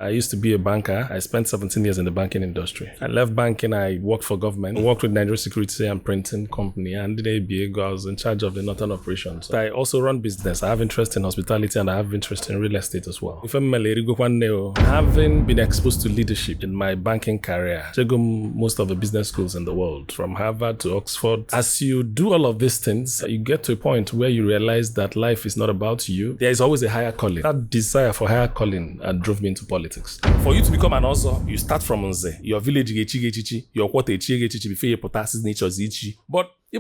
I used to be a banker. I spent 17 years in the banking industry. I left banking. I worked for government. I worked with Nigerian security and printing company. And I was in charge of the northern operations. I also run business. I have interest in hospitality and I have interest in real estate as well. Having been exposed to leadership in my banking career, I go most of the business schools in the world, from Harvard to Oxford. As you do all of these things, you get to a point where you realize that life is not about you. There is always a higher calling. That desire for higher calling drove me into politics. For you to become an Ozo, you start from Nze. Your village, your quarter, before you put asses nature's ichi. But the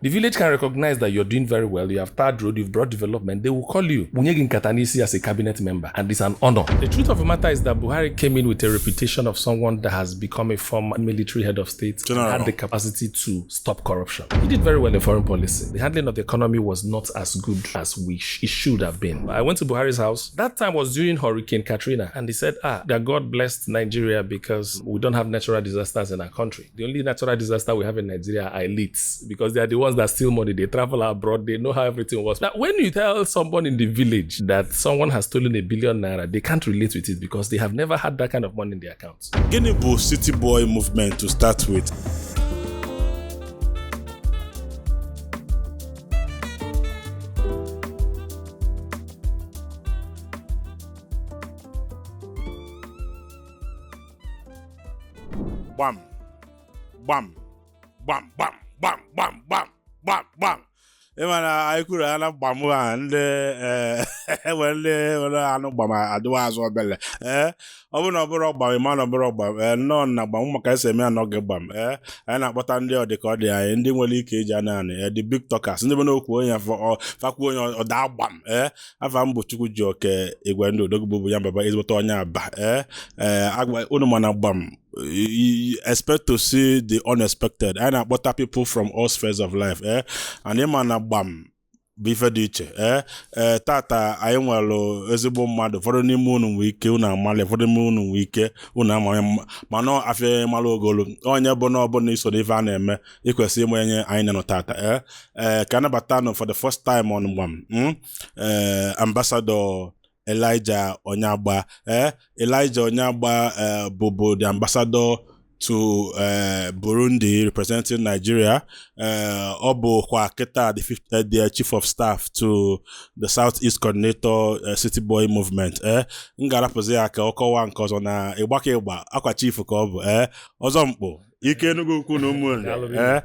village can recognize that you're doing very well. You have tarred road, you've brought development. They will call you Bunyegin Katanisi as a cabinet member, and it's an honor. The truth of the matter is that Buhari came in with a reputation of someone that has become a former military head of state and had the capacity to stop corruption. He did very well in foreign policy. The handling of the economy was not as good as it should have been. I went to Buhari's house. That time was during Hurricane Katrina, and he said, that God blessed Nigeria because we don't have natural disasters in our country. The only natural disaster we have in Nigeria are elites, because they are the ones that steal money. They travel abroad. They know how everything works. Now, when you tell someone in the village that someone has stolen #1 billion, they can't relate with it because they have never had that kind of money in their accounts. Tinubu City Boy movement to start with. Gbam, gbam, gbam, gbam, gbam, gbam, gbam, gbam, gbam. Emana aikuru ana gbamu and wele anu gbama aduwa azo bele obuna oburo gbam man oburo gbam no na gbam maka ese me anoge gbam anyị na-akpọta ndị ọdịka ọ dị anyị ndị nwere ike iji anani the big talkers ndị bana okwu onye fakwu onye ọda gbam afa mbo chukwu ji oke igwe ndị odogbo ya baba ezigbo onye aba agba unu mana gbam. You expect to see the unexpected. I na butter people from all spheres of life. And him na gbam bife dị iche. Tata anyị nwere ezigbo mmadụ fọdụ n'ime unu nwee ike unu amali fọdụ n'ime unu nwee ike unu amali mana afọ malụ ogolo onye bụ na ọbụla iso n'ife a na-eme ikwesị ịmụnye anyị nọ tata. Ka anabata nọ for the first time on gbam Ambassador Elijah Onyeagba. Elijah Onyeagba Bobo, the ambassador to Burundi, representing Nigeria. Obo Kwaketa, the chief of staff to the Southeast Coordinator City Boy movement. Ngara poze aka okowa nkozo na igbake igba akwa chief ka obo. Ozompo ike enugu ukwu na ụmụnne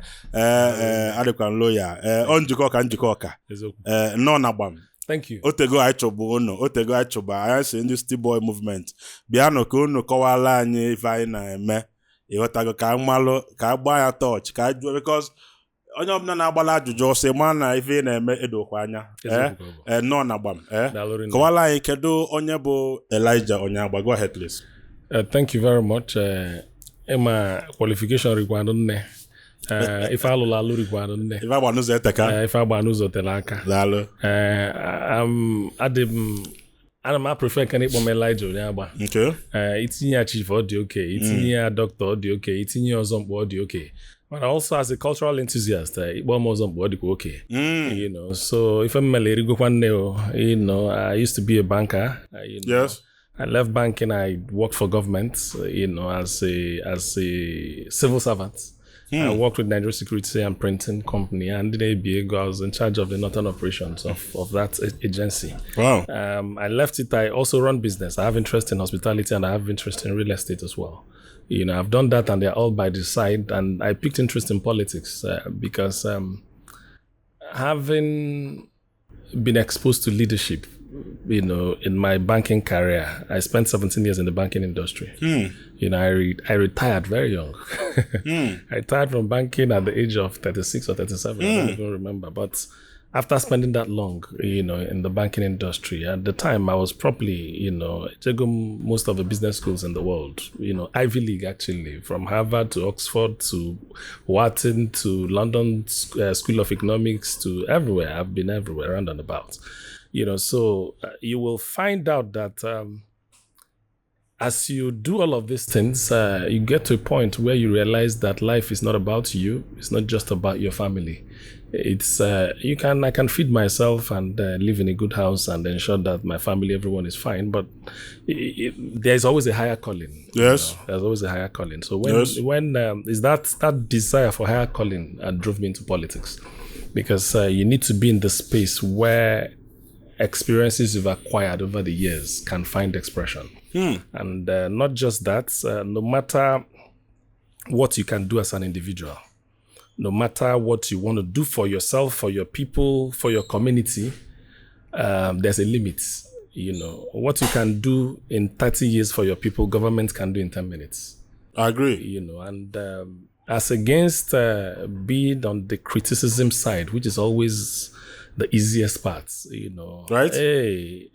adịkwa lawyer njikọ ọka nọ na gbam. Thank you. Otego achụba anyị si ndị City Boy movement bịanụ ka unu kọwala anyị ife anyị na-eme ịghọtago ka mmalụ ka agba ya touch ka ajụọ because onye ọbụla na-agbala ajụjụ ọsọ ma na ife na-eme edokwa anya nọ na gbam kọwala anyị kedu onye bụ Elijah Onyeagba. Go ahead please. Thank you very much. My qualification required nne. If I alụ required nne. If I gbanu zeteka. If I gbanu zotelaka. Daalụ. Ana m prefer ka na-ekpọ m Elijah Onyeagba. Okay. Itinye ya chief ọ dị okay, itinye ya doctor ọ dị okay, itinye ọzọ mkpọ ọ dị okay. But also as a cultural enthusiast, ịkpọ m ọzọ mkpọ ọ dịkwa okay. You know, so if I'm erigokwa nne you know, I used to be a banker. Yes. I left banking. I worked for government, you know, as a civil servant. I worked with Nigerian security and printing company, and I was in charge of the northern operations of that agency. Wow. I left it. I also run business. I have interest in hospitality and I have interest in real estate as well. You know, I've done that and they're all by the side. And I picked interest in politics because having been exposed to leadership, you know, in my banking career, I spent 17 years in the banking industry. You know, I retired very young. I retired from banking at the age of 36 or 37. I don't even remember. But after spending that long, you know, in the banking industry, at the time I was probably, you know, taking most of the business schools in the world, you know, Ivy League actually, from Harvard to Oxford to Wharton to London School of Economics to everywhere. I've been everywhere, around and about. You know, so you will find out that as you do all of these things, you get to a point where you realize that life is not about you. It's not just about your family. It's I can feed myself and live in a good house and ensure that my family, everyone is fine. But there's always a higher calling. Yes, there's always a higher calling. So when is that desire for higher calling that drove me into politics, because you need to be in the space where experiences you've acquired over the years can find expression. And not just that, no matter what you can do as an individual, no matter what you want to do for yourself, for your people, for your community, there's a limit. What you can do in 30 years for your people, government can do in 10 minutes. I agree. And as against being on the criticism side, which is always the easiest part, Right? Hey,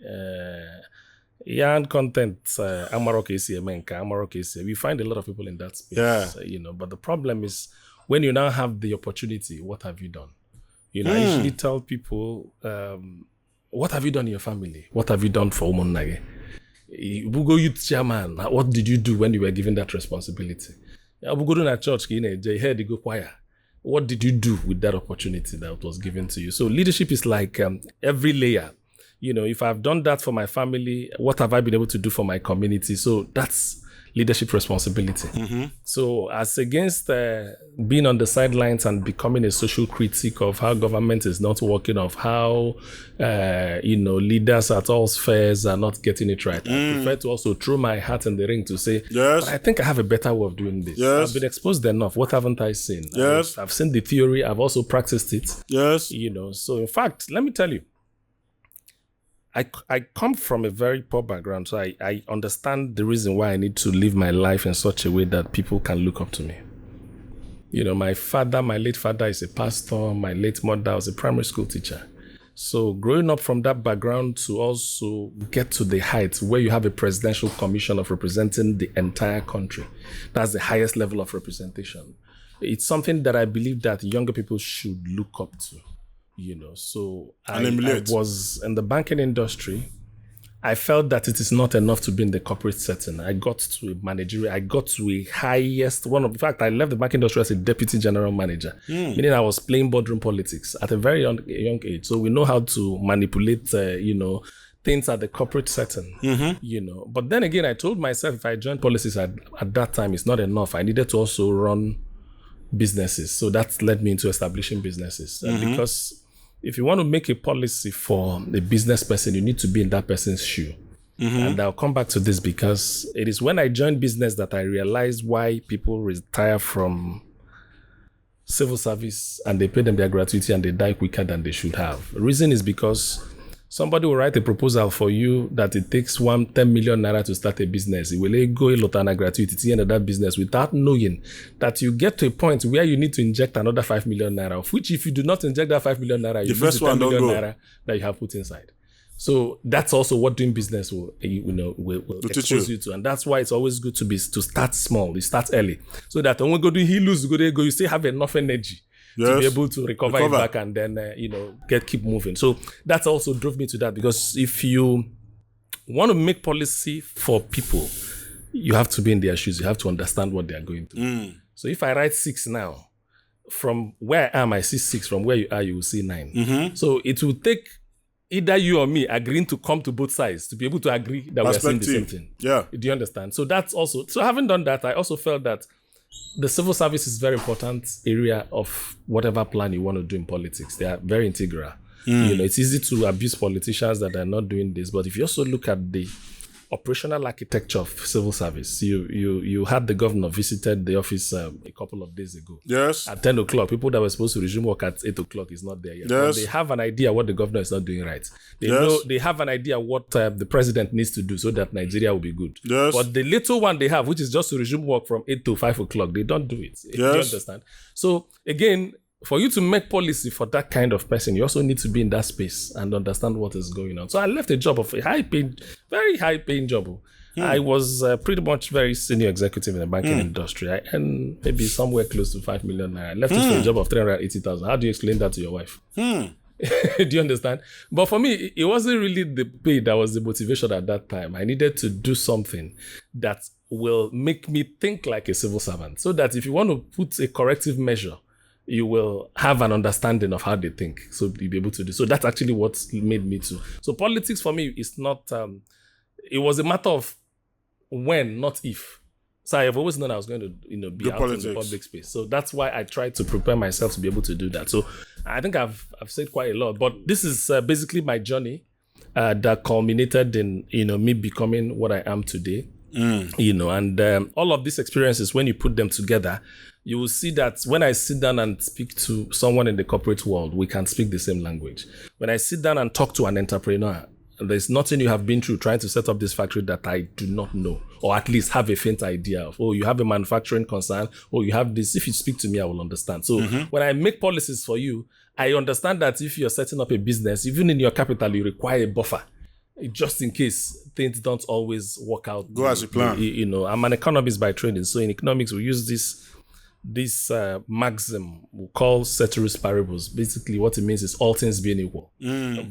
yarn content, we find a lot of people in that space. Yeah. But the problem is when you now have the opportunity, what have you done? I usually tell people, what have you done in your family? What have you done for Umunage? Bugo Youth Chairman, what did you do when you were given that responsibility? Bugo na church, heard you go choir. What did you do with that opportunity that was given to you? So leadership is like every layer. If I've done that for my family, what have I been able to do for my community? So that's leadership responsibility. So as against being on the sidelines and becoming a social critic of how government is not working, of how, leaders at all spheres are not getting it right, I prefer to also throw my hat in the ring to say, yes, but I think I have a better way of doing this. Yes. I've been exposed enough. What haven't I seen? Yes. I've seen the theory. I've also practiced it. Yes. So in fact, let me tell you, I come from a very poor background, so I understand the reason why I need to live my life in such a way that people can look up to me. My late father is a pastor. My late mother was a primary school teacher. So growing up from that background to also get to the heights where you have a presidential commission of representing the entire country, that's the highest level of representation. It's something that I believe that younger people should look up to. So I was in the banking industry. I felt that it is not enough to be in the corporate setting. I got to a managerial, I got to a highest one. In fact, I left the banking industry as a deputy general manager, meaning I was playing boardroom politics at a very young age. So we know how to manipulate, things at the corporate setting, But then again, I told myself if I joined policies at that time, it's not enough. I needed to also run businesses. So that led me into establishing businesses. Because if you want to make a policy for a business person, you need to be in that person's shoe. And I'll come back to this because it is when I joined business that I realized why people retire from civil service and they pay them their gratuity and they die quicker than they should have. The reason is because somebody will write a proposal for you that it takes 10 million naira to start a business. It will go a lot of gratuity to the end of that business without knowing that you get to a point where you need to inject another 5 million naira, of which if you do not inject that 5 million naira, you lose the 10 million naira that you have put inside. So that's also what doing business will expose you to. And that's why it's always good to start small, you start early. So that when we go do he lose, you still have enough energy. Yes. To be able to recover it back and then, keep moving. So that also drove me to that, because if you want to make policy for people, you have to be in their shoes. You have to understand what they are going through. So if I write 6 now, from where I am, I see 6. From where you are, you will see 9. So it will take either you or me agreeing to come to both sides to be able to agree that we are saying the same thing. Yeah. Do you understand? So that's also, so having done that, I also felt that the civil service is a very important area of whatever plan you want to do in politics. They are very integral. It's easy to abuse politicians that are not doing this, but if you also look at the operational architecture of civil service, you had the governor visited the office a couple of days ago. Yes. At 10 o'clock, people that were supposed to resume work at 8 o'clock is not there yet. Yes. But they have an idea what the governor is not doing right. They know, they have an idea what the president needs to do so that Nigeria will be good. Yes. But the little one they have, which is just to resume work from 8 to 5 o'clock, they don't do it. Yes. Do you understand? So again, for you to make policy for that kind of person, you also need to be in that space and understand what is going on. So I left a job of a very high-paying job. I was pretty much very senior executive in the banking industry. I earned maybe somewhere close to 5 million naira. I left it for a job of 380,000. How do you explain that to your wife? Do you understand? But for me, it wasn't really the pay that was the motivation at that time. I needed to do something that will make me think like a civil servant, so that if you want to put a corrective measure, you will have an understanding of how they think. So you'll be able to do. So that's actually what made me to. So politics for me is not, it was a matter of when, not if. So I have always known I was going to, be out in the public space. So that's why I tried to prepare myself to be able to do that. So I think I've said quite a lot, but this is basically my journey that culminated in, me becoming what I am today. And all of these experiences, when you put them together, you will see that when I sit down and speak to someone in the corporate world, we can speak the same language. When I sit down and talk to an entrepreneur, there's nothing you have been through trying to set up this factory that I do not know, or at least have a faint idea of. Oh, you have a manufacturing concern, or you have this. If you speak to me, I will understand. So when I make policies for you, I understand that if you're setting up a business, even in your capital, you require a buffer, just in case things don't always work out. Go as you plan. I'm an economist by training. So in economics, we use this maxim we call ceteris paribus. Basically, what it means is all things being equal.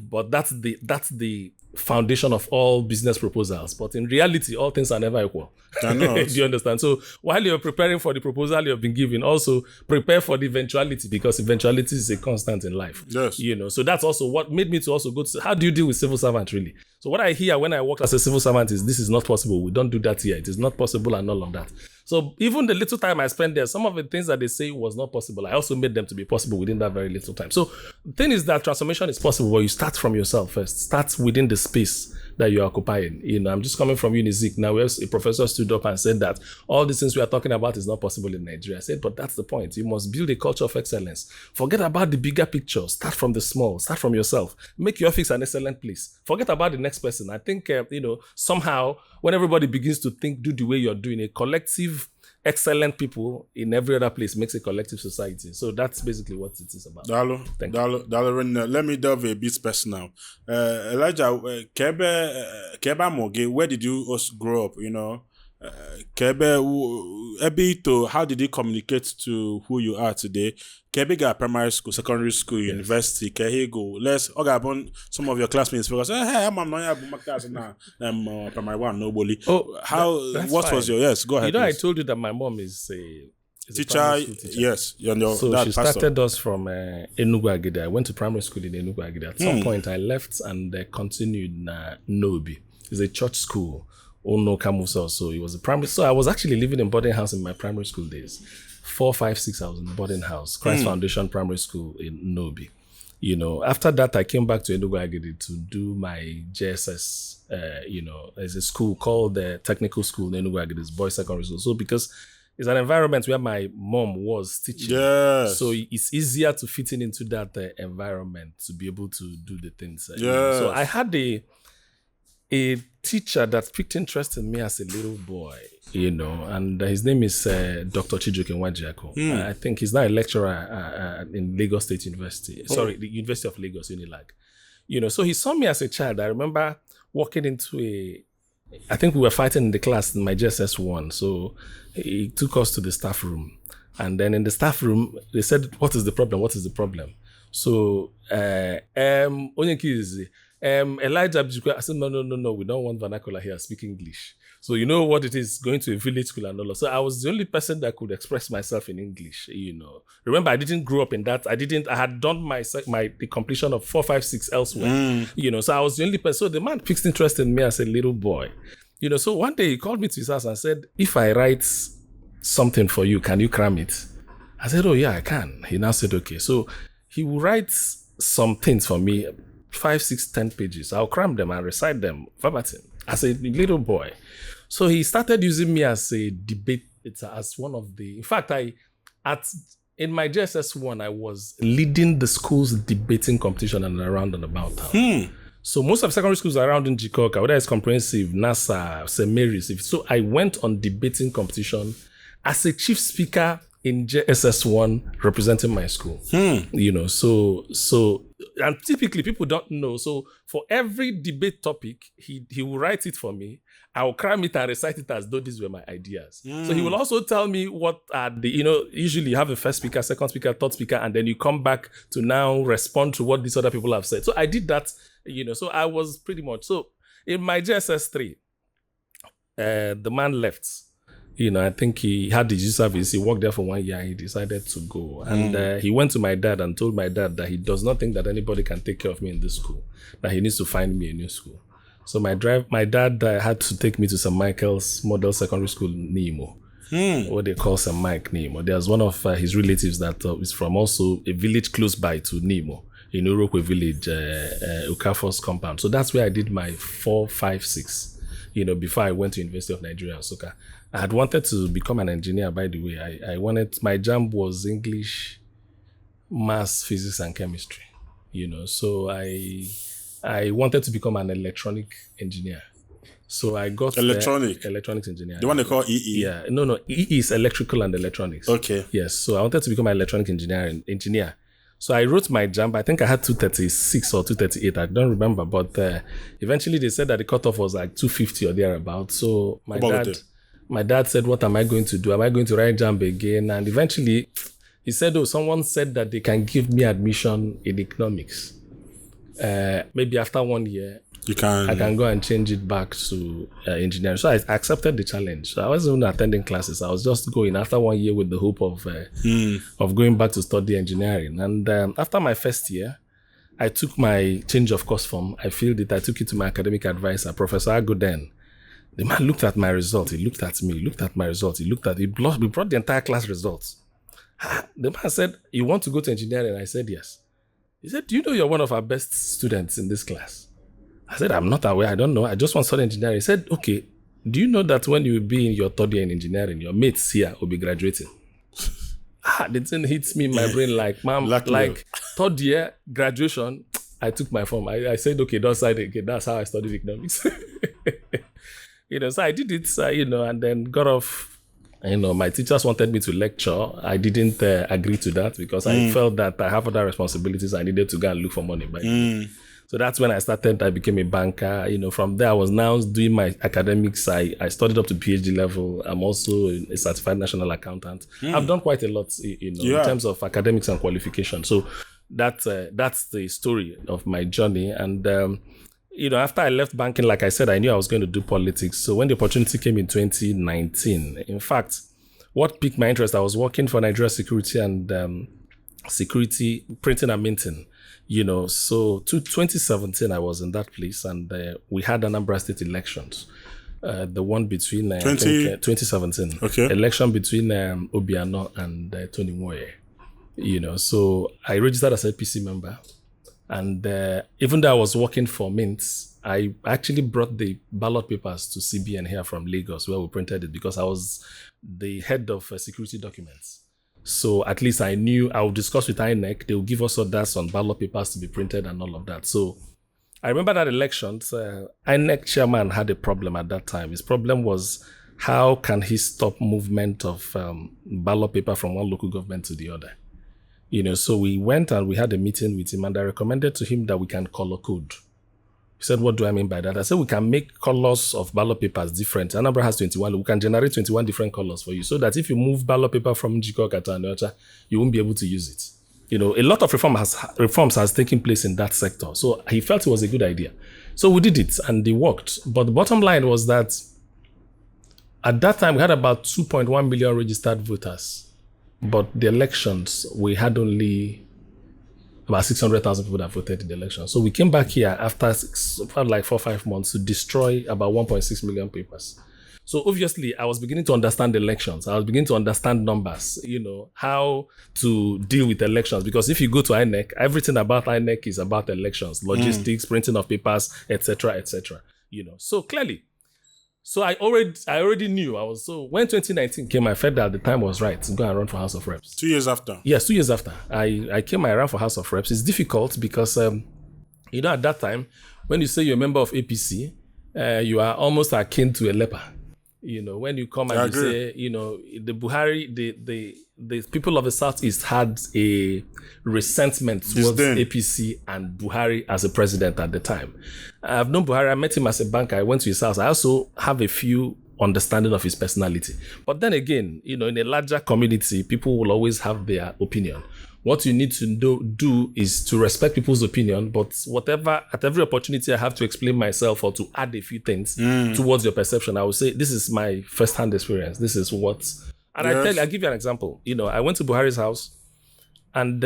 But that's the foundation of all business proposals. But in reality, all things are never equal. I know. Do you understand? So while you're preparing for the proposal you've been given, also prepare for the eventuality, because eventuality is a constant in life. Yes. So that's also what made me to also go to, how do you deal with civil servant really? So what I hear when I work as a civil servant is, this is not possible. We don't do that here. It is not possible and all of that. So even the little time I spent there, some of the things that they say was not possible, I also made them to be possible within that very little time. So the thing is that transformation is possible, but you start from yourself first. Start within the space that you're occupying. I'm just coming from Unizik. Now, where a professor stood up and said that all these things we are talking about is not possible in Nigeria. I said, but that's the point. You must build a culture of excellence. Forget about the bigger picture. Start from the small. Start from yourself. Make your office an excellent place. Forget about the next person. I think, somehow, when everybody begins to do the way you're doing, a collective excellent people in every other place makes a collective society. So that's basically what it is about. Dalu, let me delve a bit personal. Elijah, Kebe Moge, where did you also grow up? Kebe, how did you communicate to who you are today? Kebe got primary school, secondary school, university. Kehego. Let's upon some of your classmates because hey, I'm my class now. I'm primary one, nobody. Oh, what was your go ahead? I told you that my mom is a teacher. Yes, so she started us from Enugu Agide. I went to primary school in Enugu Agide. At some point, I left and continued in Nobi. It's a church school. Ono Kamusa. So it was a primary. So I was actually living in boarding house in my primary school days. 4, 5, 6, I was in boarding house. Christ Foundation Primary School in Nobi. After that, I came back to Enugu Agide to do my JSS. There's a school called the Technical School in Enugu Agide, it's boys secondary school. So because it's an environment where my mom was teaching. Yes. So it's easier to fit into that environment to be able to do the things. Yes. So I had a teacher that picked interest in me as a little boy, and his name is Dr. Chijoke Onyeagba. I think he's now a lecturer in Lagos State University. Sorry, the University of Lagos, Unilag. So he saw me as a child. I remember walking into I think we were fighting in the class in my JSS 1. So he took us to the staff room. And then in the staff room, they said, what is the problem? What is the problem? So, Elijah, I said, no, we don't want vernacular here, speak English. So you know what it is, going to a village school and all that. So I was the only person that could express myself in English, Remember, I didn't grow up in that. I had done the completion of 4, 5, 6 elsewhere, So I was the only person. So the man picked interest in me as a little boy, So one day he called me to his house and said, if I write something for you, can you cram it? I said, oh yeah, I can. He now said, okay. So he will write some things for me, 5, 6, 10 pages. I'll cram them and recite them verbatim as a little boy. So he started using me as a debate, as one of the, in fact, in my JSS 1, I was leading the school's debating competition and around and about town. So most of secondary schools around in Jikoka, whether it's comprehensive, NASA, St. Mary's. So I went on debating competition as a chief speaker in JSS1 representing my school. You know, so and typically people don't know. So for every debate topic, he will write it for me. I will cram it and recite it as though these were my ideas. So he will also tell me what are the, you know, usually you have a first speaker, second speaker, third speaker, and then you come back to now respond to what these other people have said. So I did that, you know, so I was pretty much, so in my JSS3, the man left. You know, I think he had the service. He worked there for 1 year. He decided to go. And he went to my dad and told my dad that he does not think that anybody can take care of me in this school, that he needs to find me a new school. So my dad had to take me to St. Michael's Model Secondary School, Nimo, what they call St. Mike Nimo. There's one of his relatives that is from also a village close by to Nimo, in Urokwe village, Okafor's compound. So that's where I did my 4, 5, 6, you know, before I went to University of Nigeria, Nsukka. I had wanted to become an engineer, by the way. I wanted, my jam was English, Maths, Physics, and Chemistry, you know. So I wanted to become an electronic engineer. So I got electronics engineer. The one they call EE? Yeah. No. EE is electrical and electronics. Okay. Yes. So I wanted to become an electronic engineer. So I wrote my JAMB. I think I had 236 or 238. I don't remember. But eventually they said that the cutoff was like 250 or thereabouts. So my dad said, what am I going to do? Am I going to write JAMB again? And eventually he said, someone said that they can give me admission in economics. Maybe after 1 year, I can go and change it back to engineering. So I accepted the challenge. So I wasn't even attending classes. I was just going after 1 year with the hope of going back to study engineering. And after my first year, I took my change of course form. I filled it. I took it to my academic advisor, Professor Agoden. The man looked at my result. He looked at me. He looked at my result. He brought the entire class results. The man said, "You want to go to engineering?" I said, "Yes." He said, "Do you know you're one of our best students in this class?" I said, "I'm not aware. I don't know. I just want to study engineering." He said, "Okay, do you know that when you will be in your third year in engineering, your mates here will be graduating?" The thing hits me in my brain like, "Mom, like third year graduation." I took my form. I said, "Okay, don't sign it." Okay, that's how I studied economics. You know, so I did it, you know, and then got off. You know, my teachers wanted me to lecture. I didn't agree to that because I felt that I have other responsibilities. I needed to go and look for money. So that's when I became a banker. You know, from there, I was now doing my academics. I studied up to PhD level. I'm also a certified national accountant. I've done quite a lot, you know, in terms of academics and qualification. So that's the story of my journey. And, you know, after I left banking, like I said, I knew I was going to do politics. So when the opportunity came in 2019, in fact, what piqued my interest, I was working for Nigeria Security and Security Printing and Minting, you know. So to 2017, I was in that place and we had Anambra State elections. The one between 2017, election between Obiano and Tony Moye, you know. So I registered as a APC member. And even though I was working for Mint, I actually brought the ballot papers to CBN here from Lagos where we printed it because I was the head of security documents. So at least I knew I would discuss with INEC. They will give us orders on ballot papers to be printed and all of that. So I remember that elections, INEC chairman had a problem at that time. His problem was how can he stop movement of ballot paper from one local government to the other? You know, so we went and we had a meeting with him and I recommended to him that we can color code. He said, "What do I mean by that?" I said, "We can make colors of ballot papers different. Anambra has 21. We can generate 21 different colors for you so that if you move ballot paper from Njikoka to Anocha, you won't be able to use it." You know, a lot of reforms has taken place in that sector. So he felt it was a good idea. So we did it and it worked. But the bottom line was that at that time, we had about 2.1 million registered voters. But the elections, we had only about 600,000 people that voted in the election. So we came back here after like 4 or 5 months to destroy about 1.6 million papers. So obviously, I was beginning to understand elections. I was beginning to understand numbers, you know, how to deal with elections. Because if you go to INEC, everything about INEC is about elections, logistics, printing of papers, etc., you know. So clearly, so I already knew. When 2019 came, I felt that the time was right to go and run for House of Reps. 2 years after? Yes, 2 years after. I ran for House of Reps. It's difficult because, you know, at that time, when you say you're a member of APC, you are almost akin to a leper. When you come and you say, the Buhari, the people of the Southeast had a resentment towards APC and Buhari as a president at the time. I've known Buhari. I met him as a banker. I went to his house. I also have a few understanding of his personality. But then again, in a larger community, people will always have their opinion. What you need to do is to respect people's opinion, but at every opportunity I have to explain myself or to add a few things towards your perception, I will say, this is my first-hand experience. This is what... And I'll give you an example. I went to Buhari's house and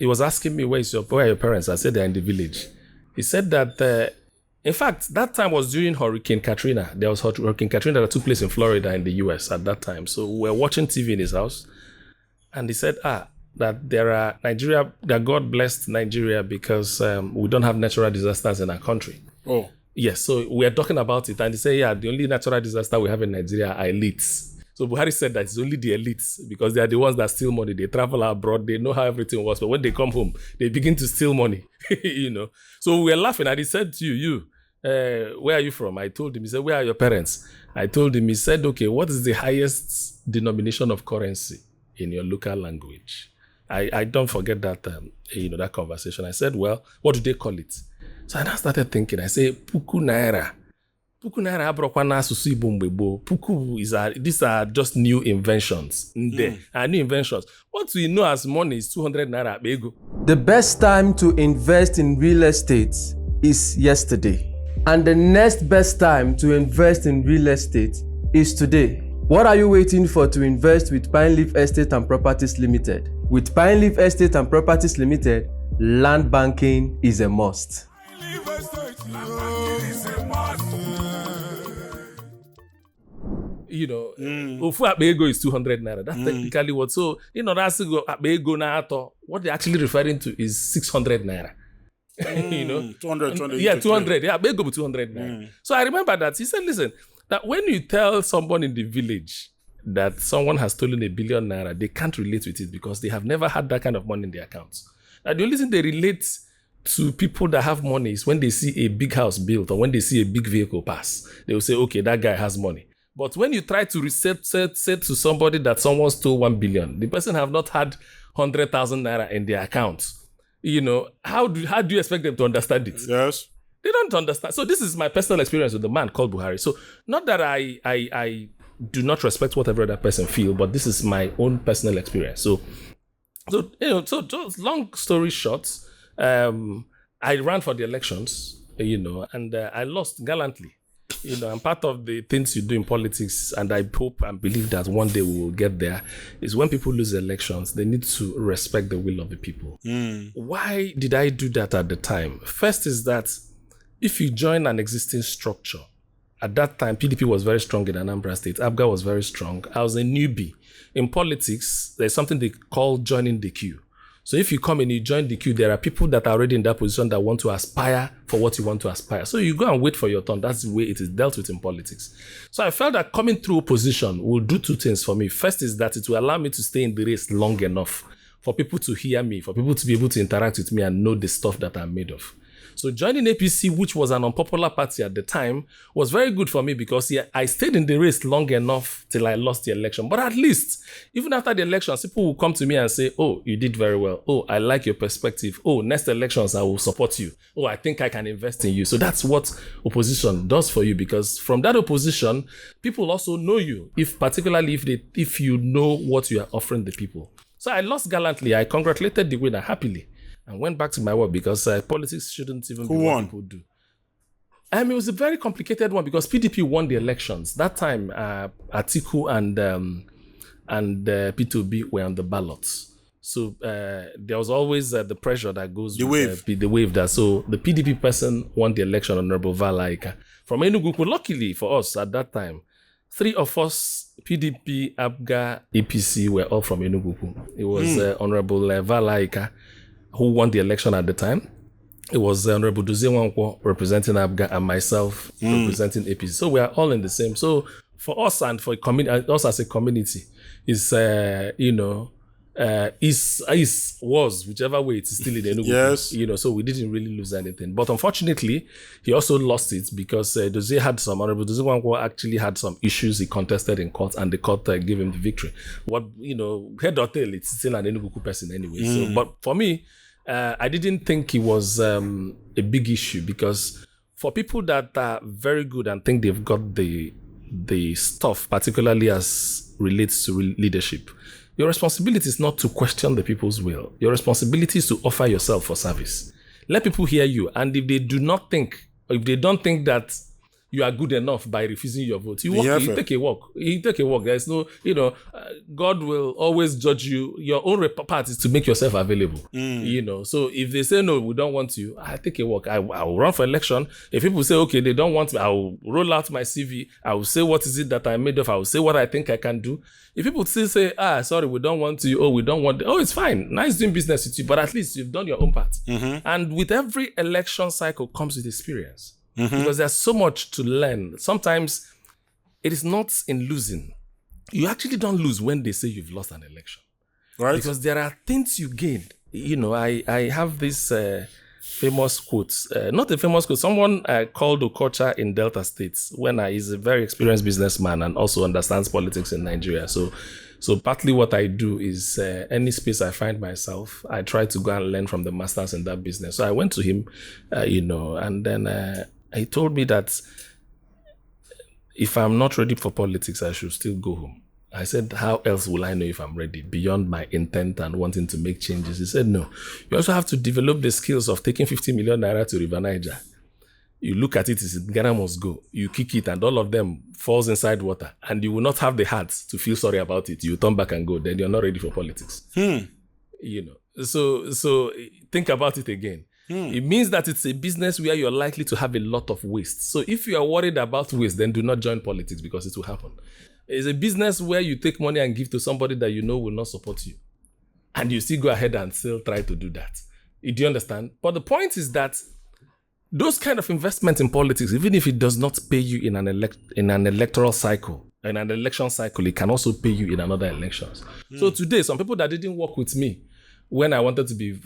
he was asking me, where are your parents? I said, they're in the village. He said that, in fact, that time was during Hurricane Katrina. There was Hurricane Katrina that took place in Florida in the US at that time. So we were watching TV in his house and he said, that that God blessed Nigeria because we don't have natural disasters in our country. Oh. Yes, so we are talking about it. And they say, the only natural disaster we have in Nigeria are elites. So Buhari said that it's only the elites because they are the ones that steal money. They travel abroad. They know how everything works. But when they come home, they begin to steal money, So we were laughing and he said to you, where are you from? I told him. He said, where are your parents? I told him. He said, okay, what is the highest denomination of currency in your local language? I don't forget that, that conversation. I said, well, what do they call it? So I now started thinking. I say, puku naira. Puku naira abrokwa na asusu Igbo mgbe gboo. Puku these are just new inventions. New inventions. What we know as money is 200 naira akpa. The best time to invest in real estate is yesterday. And the next best time to invest in real estate is today. What are you waiting for to invest with Pine Leaf Estate and Properties Limited? With Pine Leaf Estate and Properties Limited, land banking is a must. Ofu akpa ego is 200 naira. That's technically what. So, that's akpa ego na ato. What they're actually referring to is 600 naira. 200. Yeah, 200. Yeah, akpa ego be 200 naira. So I remember that he said, listen, that when you tell someone in the village that someone has stolen $1 billion naira, they can't relate with it because they have never had that kind of money in their accounts. And the only thing they relate to people that have money is when they see a big house built or when they see a big vehicle pass. They will say, okay, that guy has money. But when you try to say to somebody that someone stole 1 billion, the person have not had 100,000 naira in their account. How do you expect them to understand it? Yes. They don't understand. So this is my personal experience with the man called Buhari. So not that I do not respect what every other person feel, but this is my own personal experience. So just long story short, I ran for the elections, and I lost gallantly. And part of the things you do in politics, and I hope and believe that one day we will get there, is when people lose elections, they need to respect the will of the people. Why did I do that at the time? First is that if you join an existing structure, at that time, PDP was very strong in Anambra State. ABGA was very strong. I was a newbie. In politics, there's something they call joining the queue. So if you come and you join the queue, there are people that are already in that position that want to aspire for what you want to aspire. So you go and wait for your turn. That's the way it is dealt with in politics. So I felt that coming through opposition will do two things for me. First is that it will allow me to stay in the race long enough for people to hear me, for people to be able to interact with me and know the stuff that I'm made of. So joining APC, which was an unpopular party at the time, was very good for me because I stayed in the race long enough till I lost the election. But at least, even after the elections, people will come to me and say, oh, you did very well. Oh, I like your perspective. Oh, next elections, I will support you. Oh, I think I can invest in you. So that's what opposition does for you, because from that opposition, people also know you, particularly if you know what you are offering the people. So I lost gallantly. I congratulated the winner happily and went back to my work because politics shouldn't even be what people do. It was a very complicated one because PDP won the elections. That time, Atiku and P2B were on the ballots. So there was always the pressure that goes with the wave. So the PDP person won the election, Honorable Valaika. From Enugu, luckily for us at that time, 3 of us, PDP, ABGA, APC, were all from Enugu. It was Honorable Valaika who won the election at the time. It was Honorable Duzie Nwankwo representing ABGA and myself representing APC. So we are all in the same. So for us and for us as a community, is was whichever way it's still in Enugu. Yes. You know, so we didn't really lose anything. But unfortunately, he also lost it because Dozie Nwankwo actually had some issues he contested in court, and the court gave him the victory. What, you know, head or tail, it's still an Enugu person anyway. So, but for me, I didn't think it was a big issue, because for people that are very good and think they've got the stuff, particularly as relates to leadership, your responsibility is not to question the people's will. Your responsibility is to offer yourself for service. Let people hear you. And if they don't think that you are good enough by refusing your vote, you take a walk. You take a walk. There's no, God will always judge you. Your own part is to make yourself available. So if they say, no, we don't want you, I take a walk. I will run for election. If people say, okay, they don't want me, I will roll out my CV. I will say, what is it that I made of? I will say what I think I can do. If people still say, sorry, we don't want you, we don't want, it's fine. Nice doing business with you, but at least you've done your own part. And with every election cycle comes with experience. Because there's so much to learn. Sometimes it is not in losing. You actually don't lose when they say you've lost an election. Right. Because there are things you gain. I have this famous quote, not a famous quote, someone called Okocha in Delta States, when he's a very experienced businessman and also understands politics in Nigeria. So partly what I do is any space I find myself, I try to go and learn from the masters in that business. So I went to him, and then he told me that if I'm not ready for politics, I should still go home. I said, how else will I know if I'm ready beyond my intent and wanting to make changes? He said, no, you also have to develop the skills of taking 50 million naira to River Niger. You look at it, it's Ghana must go. You kick it and all of them falls inside water, and you will not have the heart to feel sorry about it. You turn back and go, then you're not ready for politics. So think about it again. It means that it's a business where you're likely to have a lot of waste. So if you are worried about waste, then do not join politics, because it will happen. It's a business where you take money and give to somebody that you know will not support you, and you still go ahead and still try to do that. Do you understand? But the point is that those kind of investments in politics, even if it does not pay you in an electoral cycle, in an election cycle, it can also pay you in another elections. So today, some people that didn't work with me when I wanted to be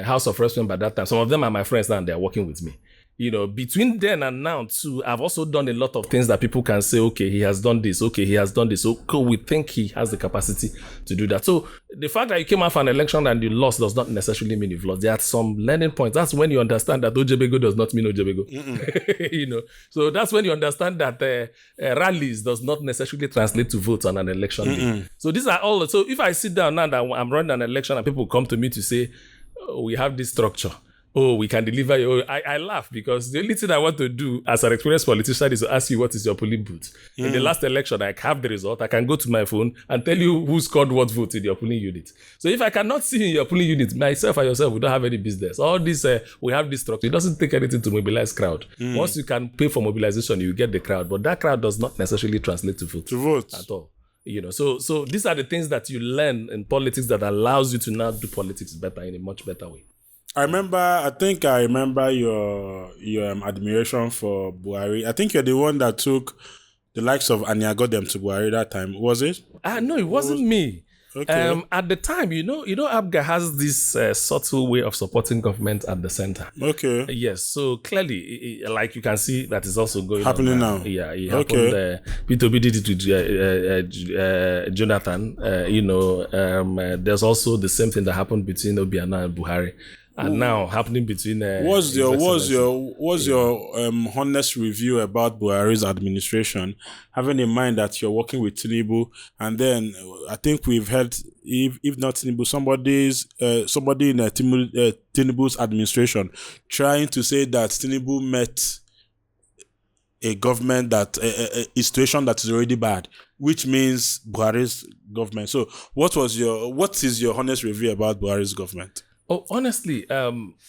House of Reps by that time, some of them are my friends now and they're working with me. Between then and now too, I've also done a lot of things that people can say, okay, he has done this. Okay, he has done this. So cool, we think he has the capacity to do that. So the fact that you came out for an election and you lost does not necessarily mean you've lost. There are some learning points. That's when you understand that Ojebego does not mean Ojebego. So that's when you understand that rallies does not necessarily translate to votes on an election day. So these are all. So if I sit down now that I'm running an election and people come to me to say, we have this structure, we can deliver you. I laugh, because the only thing I want to do as an experienced politician is to ask you what is your polling booth. In the last election, I have the result. I can go to my phone and tell you who scored what vote in your polling unit. So if I cannot see in your polling unit, myself and yourself, we don't have any business. All this, we have this structure. It doesn't take anything to mobilize crowd. Once you can pay for mobilization, you get the crowd. But that crowd does not necessarily translate to vote. At all. So these are the things that you learn in politics that allows you to now do politics better, in a much better way. I think I remember your admiration for Buhari. I think you're the one that took the likes of Onyeagbar to Buhari that time. Was it? No, it wasn't me. Okay. At the time, Abga has this subtle way of supporting government at the center. Okay. Yes. So clearly, like you can see, that is also happening on now. Yeah, it happened. P2B did it to Jonathan. There's also the same thing that happened between Obiano and Buhari. And now happening between what's your honest review about Buhari's administration, having in mind that you're working with Tinubu, and then I think we've heard, if not Tinubu, somebody in Tinubu's administration trying to say that Tinubu met a government that a situation that is already bad, which means Buhari's government. So what is your honest review about Buhari's government? Honestly,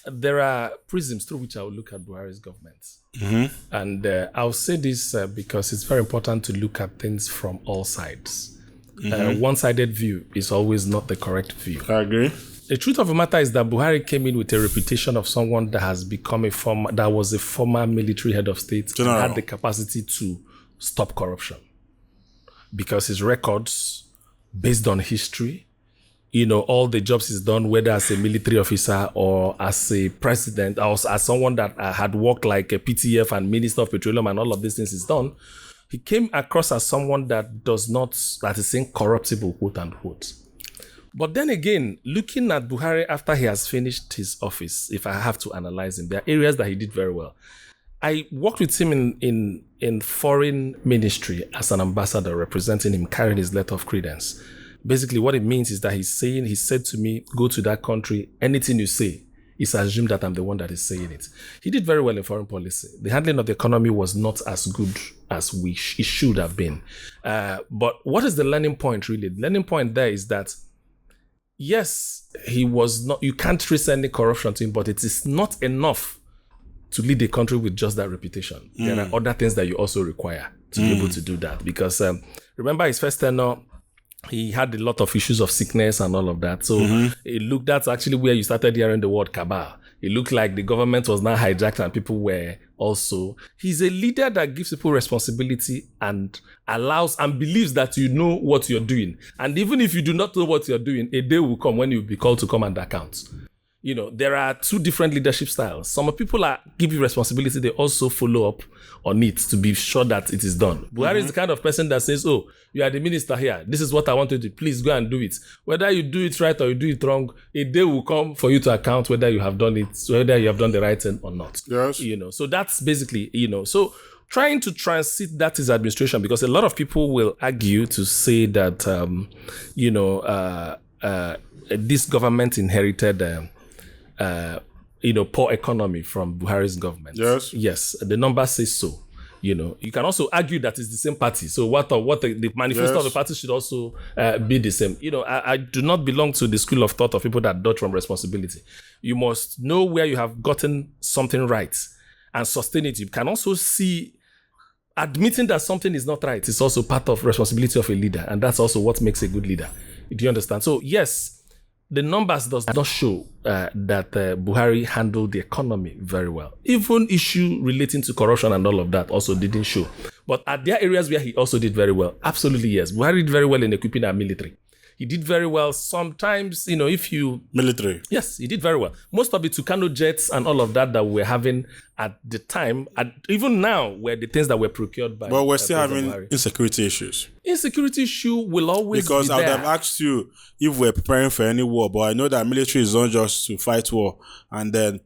there are prisms through which I will look at Buhari's government. And I'll say this because it's very important to look at things from all sides. One-sided view is always not the correct view. I agree. The truth of the matter is that Buhari came in with a reputation of someone that has become that was a former military head of state and had the capacity to stop corruption. Because his records, based on history, all the jobs he's done, whether as a military officer or as a president, or as someone that had worked like a PTF and Minister of Petroleum and all of these things he's done, he came across as someone that is incorruptible, quote unquote. But then again, looking at Buhari after he has finished his office, if I have to analyze him, there are areas that he did very well. I worked with him in foreign ministry as an ambassador, representing him, carrying his letter of credence. Basically, what it means is that he said to me, go to that country, anything you say, it's assumed that I'm the one that is saying it. He did very well in foreign policy. The handling of the economy was not as good as it should have been. But what is the learning point, really? The learning point there is that, yes, you can't trace any corruption to him, but it is not enough to lead a country with just that reputation. There are other things that you also require to be able to do that. Because remember his first tenure, he had a lot of issues of sickness and all of that. So that's actually where you started hearing the word cabal. It looked like the government was now hijacked and people were also. He's a leader that gives people responsibility and allows and believes that you know what you're doing. And even if you do not know what you're doing, a day will come when you'll be called to come and account. There are two different leadership styles. Some people give you responsibility, they also follow up on it to be sure that it is done. Buhari is the kind of person that says, oh, you are the minister here. This is what I want you to do. Please go and do it. Whether you do it right or you do it wrong, a day will come for you to account whether you have done it, whether you have done the right thing or not. Yes. So that's basically, so trying to transit that is administration, because a lot of people will argue to say that, this government inherited poor economy from Buhari's government. Yes, the numbers say so. You can also argue that it's the same party. So what the manifesto of the party should also be the same. I do not belong to the school of thought of people that dodge from responsibility. You must know where you have gotten something right and sustain it. You can also see admitting that something is not right is also part of responsibility of a leader, and that's also what makes a good leader. Do you understand? So yes, the numbers does not show that Buhari handled the economy very well. Even issue relating to corruption and all of that also didn't show. But are there areas where he also did very well? Absolutely, yes. Buhari did very well in equipping our military. He did very well. Sometimes, military. Yes, he did very well. Most of the Tucano jets and all of that we're having at the time, and even now, were the things that were procured by. But we're still President having Buhari. Insecurity issues. Insecurity issue will always because be I would there. have asked you if we're preparing for any war, but I know that military is not just to fight war and then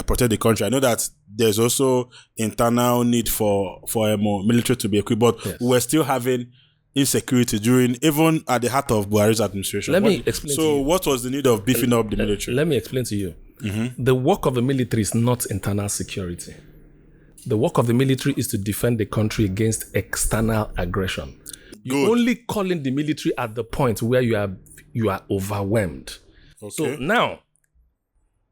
protect the country. I know that there's also internal need for more military to be equipped, but we're still having insecurity even at the heart of Buhari's administration. Let me explain to you. So what was the need of beefing up the military? Let me explain to you. The work of the military is not internal security. The work of the military is to defend the country against external aggression. You only call in the military at the point where you are overwhelmed. Okay. So now,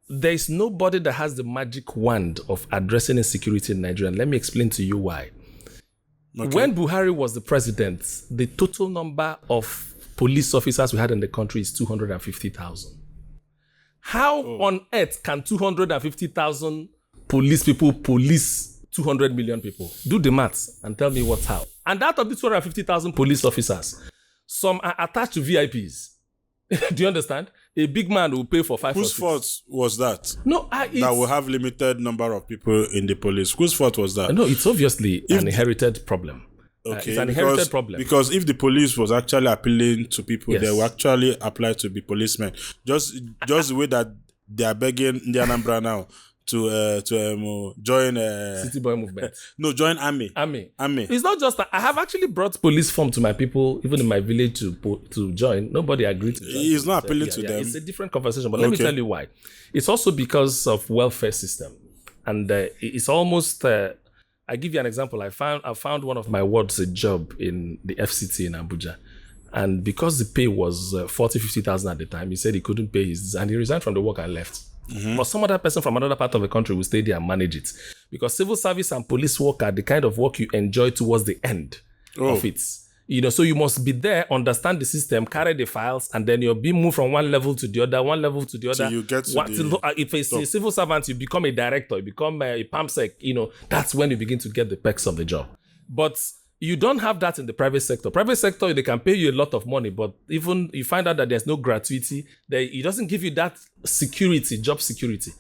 there is nobody that has the magic wand of addressing insecurity in Nigeria. Let me explain to you why. Okay. When Buhari was the president, the total number of police officers we had in the country is 250,000. How on earth can 250,000 police people police 200 million people? Do the maths and tell me what's how. And out of the 250,000 police officers, some are attached to VIPs. Do you understand? A big man will pay for 5 Whose or 6. fault was that? No, that will have limited number of people in the police. Whose fault was that? No, it's obviously an inherited problem. Okay, it's an inherited problem. Because if the police was actually appealing to people, Yes. they will actually apply to be policemen. Just the way that they are begging the Anambra now to join City Boy movement. No, join army. Army. Army. It's not just that. I have actually brought police form to my people, even in my village, to join. Nobody agreed to join. He's not appealing to them. It's a different conversation, but let me tell you why. It's also because of welfare system. And it's almost... I give you an example. I found one of my wards a job in the FCT in Abuja. And because the pay was 50,000 at the time, he said he couldn't pay his... And he resigned from the work and left. But some other person from another part of the country will stay there and manage it. Because civil service and police work are the kind of work you enjoy towards the end of it. So you must be there, understand the system, carry the files, and then you'll be moved from one level to the other, one level to the other. So you get to if it's a civil servant, you become a director, you become a PAMSEC, that's when you begin to get the perks of the job. But You don't have that in the private sector. Private sector, they can pay you a lot of money, but even you find out that there's no gratuity, it doesn't give you that security, job security.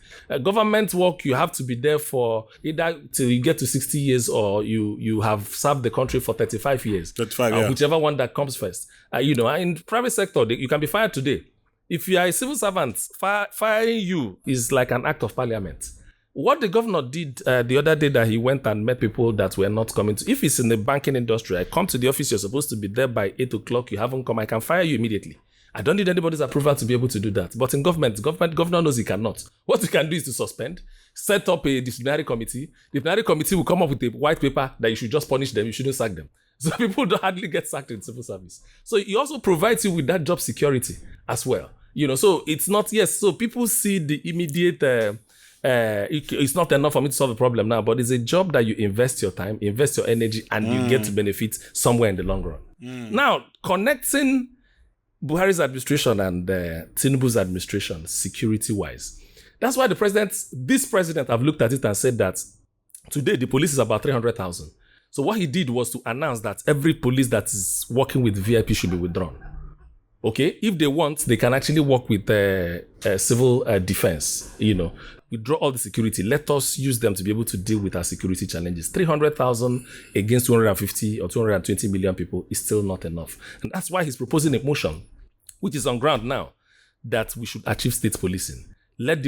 Government work, you have to be there for either till you get to 60 years or you have served the country for 35 years. 35, yeah. Whichever one that comes first. In private sector, you can be fired today. If you are a civil servant, firing you is like an act of parliament. What the governor did the other day that he went and met people that were not coming to, if it's in the banking industry, I come to the office, you're supposed to be there by 8 o'clock, you haven't come, I can fire you immediately. I don't need anybody's approval to be able to do that. But in governor knows he cannot. What he can do is to suspend, set up a disciplinary committee. The disciplinary committee will come up with a white paper that you should just punish them, you shouldn't sack them. So people don't hardly get sacked in civil service. So he also provides you with that job security as well. So it's not, yes, so people see the immediate... it's not enough for me to solve the problem now, but it's a job that you invest your time, invest your energy, and you get to benefit somewhere in the long run. Now, connecting Buhari's administration and Tinubu's administration, security-wise, that's why this president have looked at it and said that today the police is about 300,000. So what he did was to announce that every police that is working with VIP should be withdrawn. Okay, if they want, they can actually work with civil defense, withdraw all the security. Let us use them to be able to deal with our security challenges. 300,000 against 250 or 220 million people is still not enough. And that's why he's proposing a motion, which is on ground now, that we should achieve state policing. Let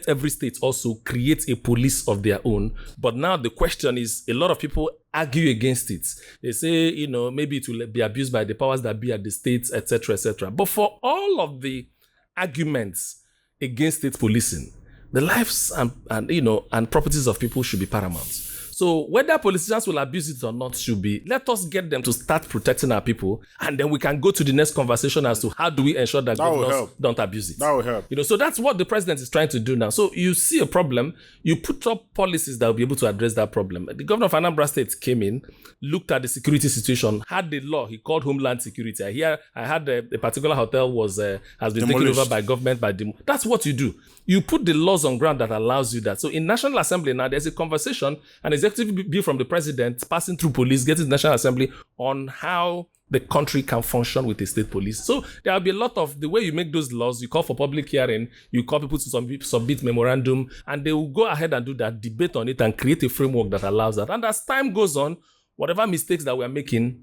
every state also create a police of their own. But now the question is, a lot of people argue against it. They say, maybe it will be abused by the powers that be at the states, etc., etc. But for all of the arguments against state policing, the lives and properties of people should be paramount. So whether politicians will abuse it or not let us get them to start protecting our people, and then we can go to the next conversation as to how do we ensure that governors don't abuse it. That will help. So that's what the president is trying to do now. So you see a problem, you put up policies that will be able to address that problem. The governor of Anambra State came in, looked at the security situation, had the law he called Homeland Security. I had a particular hotel has been taken over by government that's what you do. You put the laws on ground that allows you that. So in National Assembly now, there's a conversation, an executive bill from the president passing through police, getting to the National Assembly on how the country can function with a state police. So there will be a lot of the way you make those laws, you call for public hearing, you call people to submit memorandum, and they will go ahead and do that, debate on it, and create a framework that allows that. And as time goes on, whatever mistakes that we are making,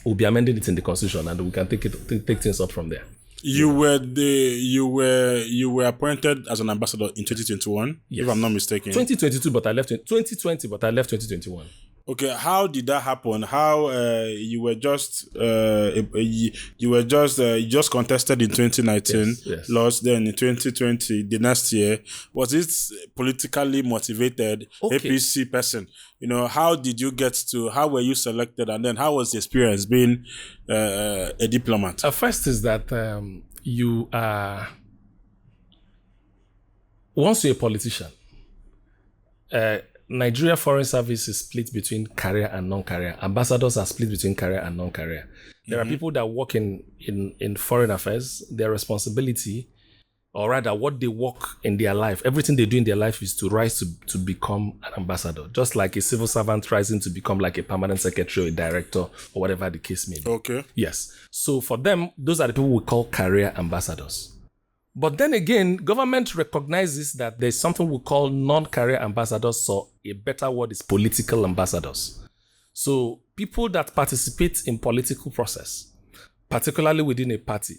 we'll be amending it in the constitution, and we can take things up from there. You were appointed as an ambassador in 2021, if I'm not mistaken. 2022, but I left in 2020, but I left 2021. Okay, how did that happen? How you just contested in 2019, yes. Lost, then in 2020, the next year. Was it politically motivated APC person? How were you selected, and then how was the experience being a diplomat? First is that you are, once you're a politician, Nigeria Foreign Service is split between career and non-career. Ambassadors are split between career and non-career. There are people that work in foreign affairs. Their responsibility, or rather what they work in their life, everything they do in their life is to rise to become an ambassador. Just like a civil servant rising to become like a permanent secretary or a director or whatever the case may be. Okay. Yes. So for them, those are the people we call career ambassadors. But then again, government recognizes that there's something we call non-career ambassadors, so a better word is political ambassadors. So people that participate in political process, particularly within a party,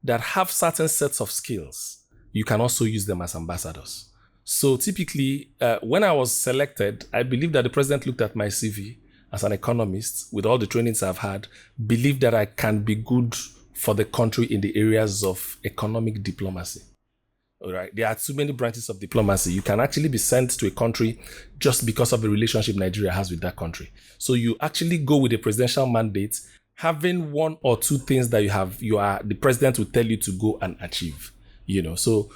that have certain sets of skills, you can also use them as ambassadors. So typically, when I was selected, I believe that the president looked at my CV as an economist with all the trainings I've had, believed that I can be good for the country in the areas of economic diplomacy. All right. There are too many branches of diplomacy. You can actually be sent to a country just because of the relationship Nigeria has with that country. So you actually go with a presidential mandate, having one or two things that the president will tell you to go and achieve. So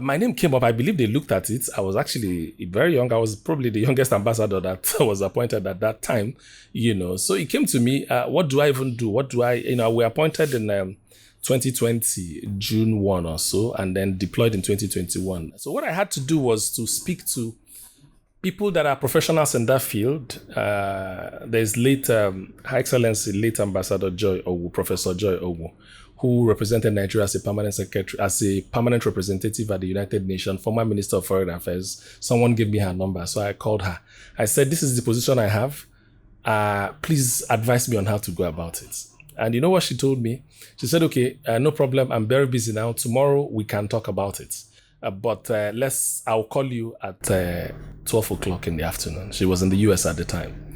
my name came up. I believe they looked at it. I was actually very young. I was probably the youngest ambassador that was appointed at that time. So it came to me. What do I even do? We appointed in 2020, June 1 or so, and then deployed in 2021. So what I had to do was to speak to people that are professionals in that field, there's late High Excellency, late Ambassador Joy Owu, Professor Joy Owu, who represented Nigeria as a permanent secretary, as a permanent representative at the United Nations, former Minister of Foreign Affairs. Someone gave me her number, so I called her. I said, this is the position I have. Please advise me on how to go about it. And you know what she told me? She said, okay, no problem. I'm very busy now. Tomorrow we can talk about it. But I'll call you at 12 o'clock in the afternoon. She was in the US at the time.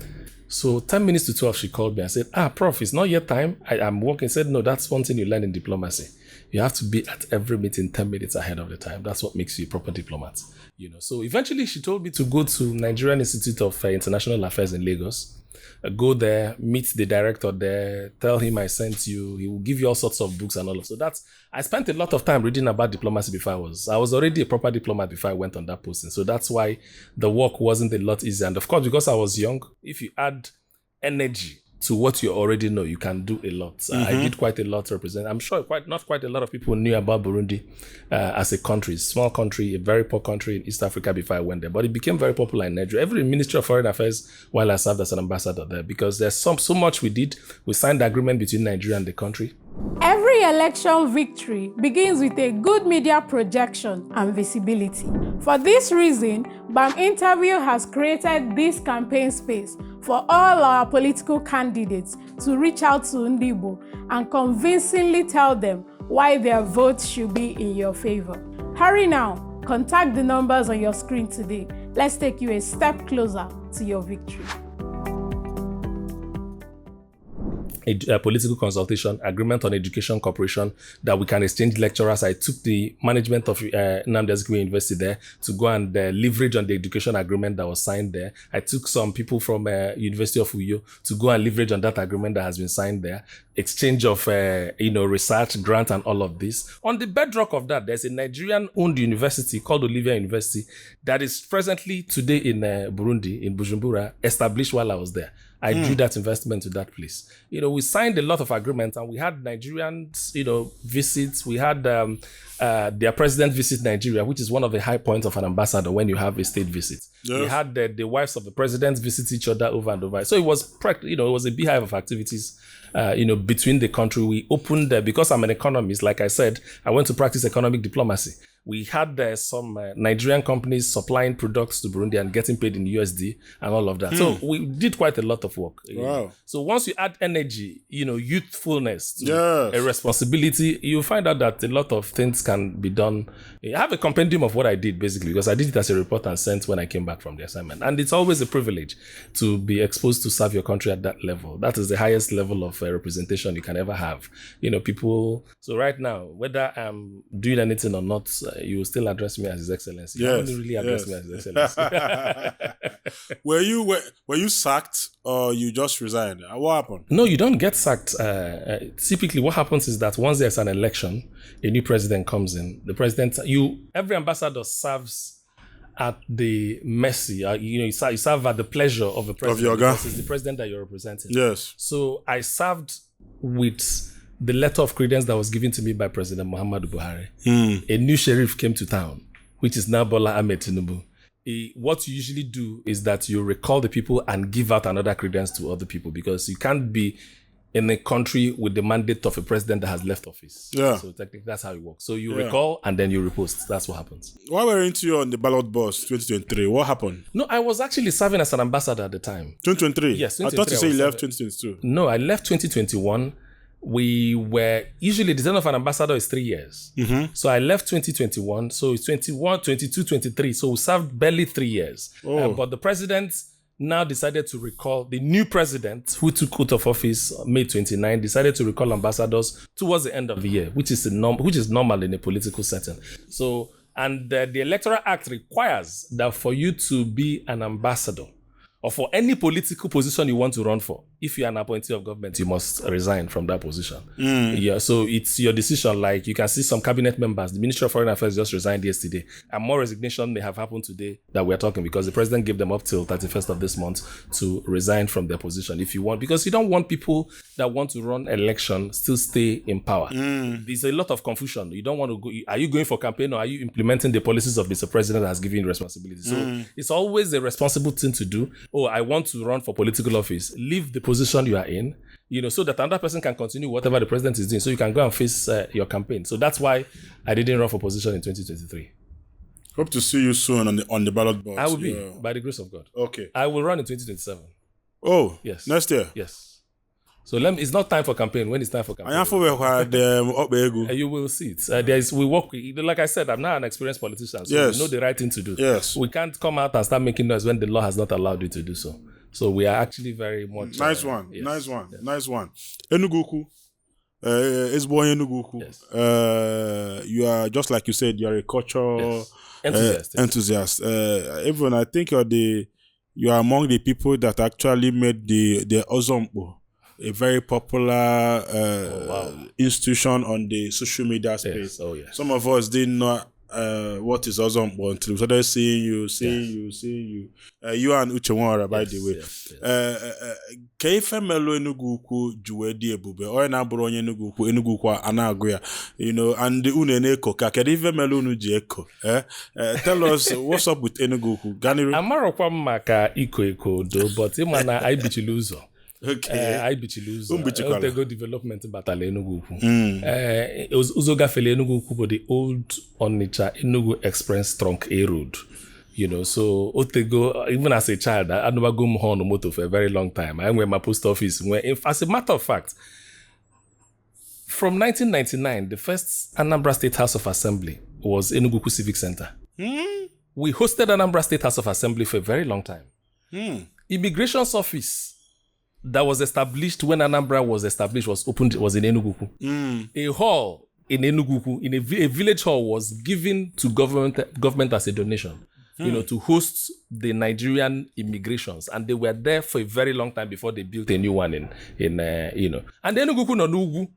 So 10 minutes to 12, she called me and said, Prof, it's not yet time. I'm working. I said, no, that's one thing you learn in diplomacy. You have to be at every meeting 10 minutes ahead of the time. That's what makes you a proper diplomat. So eventually she told me to go to Nigerian Institute of International Affairs in Lagos. Go there, meet the director there, tell him I sent you. He will give you all sorts of books and all of so. I spent a lot of time reading about diplomacy before I was already a proper diplomat before I went on that posting. So that's why the work wasn't a lot easier. And of course, because I was young, if you add energy to what you already know, you can do a lot. I did quite a lot to represent. I'm sure not quite a lot of people knew about Burundi as a country, small country, a very poor country in East Africa before I went there. But it became very popular in Nigeria. Every Ministry of Foreign Affairs while I served as an ambassador there, because there's so much we did. We signed the agreement between Nigeria and the country. Every election victory begins with a good media projection and visibility. For this reason, Gbam Interview has created this campaign space for all our political candidates to reach out to Ndibo and convincingly tell them why their votes should be in your favor. Hurry now, contact the numbers on your screen today. Let's take you a step closer to your victory. A political consultation, agreement on education cooperation, that we can exchange lecturers. I took the management of Nnamdi Azikiwe University there to go and leverage on the education agreement that was signed there. I took some people from University of Uyo to go and leverage on that agreement that has been signed there. Exchange of research, grant, and all of this. On the bedrock of that, there's a Nigerian-owned university called Olivia University that is presently today in Burundi, in Bujumbura, established while I was there. I drew that investment to that place. We signed a lot of agreements, and we had Nigerians, visits. We had their president visit Nigeria, which is one of the high points of an ambassador when you have a state visit. Yes. We had the wives of the presidents visit each other over and over. So it was, it was a beehive of activities, between the country. We opened, because I'm an economist, like I said, I went to practice economic diplomacy. We had some Nigerian companies supplying products to Burundi and getting paid in USD and all of that. So we did quite a lot of work. Wow. So once you add energy, youthfulness to a responsibility, you find out that a lot of things can be done. I have a compendium of what I did, basically, because I did it as a report and sent when I came back from the assignment. And it's always a privilege to be exposed to serve your country at that level. That is the highest level of representation you can ever have. People. So right now, whether I'm doing anything or not, you will still address me as His Excellency. You haven't really addressed me as His Excellency. Were you sacked or you just resigned? What happened? No, you don't get sacked. Typically, what happens is that once there's an election, a new president comes in. The president, every ambassador serves at the mercy. You serve at the pleasure of the president. Of your guy. Because it's the president that you're representing. Yes. So I served with the letter of credence that was given to me by President Muhammadu Buhari. A new sheriff came to town, which is now Bola Tinubu. What you usually do is that you recall the people and give out another credence to other people, because you can't be in a country with the mandate of a president that has left office. Yeah. So technically, that's how it works. So you recall and then you repost. That's what happens. Why weren't you on the ballot box 2023? What happened? No, I was actually serving as an ambassador at the time. 2023? Yes, 2023. I thought you said you left 2022. No, I left 2021. We were usually the term of an ambassador is 3 years. So I left 2021. So it's 21, 22, 23. So we served barely 3 years. But the president now decided to recall, the new president who took out of office May 29 decided to recall ambassadors towards the end of the year, which is normal in a political setting. So, and the Electoral Act requires that for you to be an ambassador or for any political position you want to run for, if you're an appointee of government, you must resign from that position. Yeah, so it's your decision. Like you can see some cabinet members, the Ministry of Foreign Affairs just resigned yesterday, and more resignation may have happened today that we're talking, because the president gave them up till 31st of this month to resign from their position if you want, because you don't want people that want to run election still stay in power. There's a lot of confusion. You don't want to go, are you going for campaign or are you implementing the policies of Mr. President that has given you responsibility? So it's always a responsible thing to do. Oh, I want to run for political office. Leave the position you are in, so that another person can continue whatever the president is doing, so you can go and face your campaign. So that's why I didn't run for position in 2023. Hope to see you soon on the ballot box. I will be, by the grace of God. Okay. I will run in 2027. Oh, yes. Next year? Yes. So it's not time for campaign. When it's time for campaign, you will see it. We work with, like I said, I'm not an experienced politician, so we know the right thing to do. Yes. We can't come out and start making noise when the law has not allowed you to do so. So we are actually very much nice one. Enugu. It's born Enugu. Yes. You are, just like you said, you are a cultural enthusiast. Even I think you are among the people that actually made the Ozombo a very popular institution on the social media space. Yes. Oh, yes. Some of us didn't know what is Ozombo until we started seeing you. You and Uchenwara, by the way. Ka ife melo Enugu ukwu juwe di ebube onye na-abụrụ onye Enugu ukwu a na-agụ ya, and unu na-eko ka kedu ife melo unu ji eko? Tell us what's up with Enugu ukwu. Ganiri amarokwa m maka iko do, but ịma na anyị bichiri ụzọ. Okay. I bichiri ụzọ. Otego development batala Enugu ukwu. Ụzọ gafele Enugu ukwu bụ the old Onitsha Enugu Express Trunk A Road. So Otego, even as a child, I never go on motor for a very long time. I went my post office. As a matter of fact, from 1999, the first Anambra State House of Assembly was Enugu Civic Center. We hosted Anambra State House of Assembly for a very long time. Immigration's office that was established when Anambra was established was in Enugu. A hall in Enugu, in a village hall, was given to government as a donation. To host the Nigerian immigrations, and they were there for a very long time before they built a new one in and Enugu no Nugu,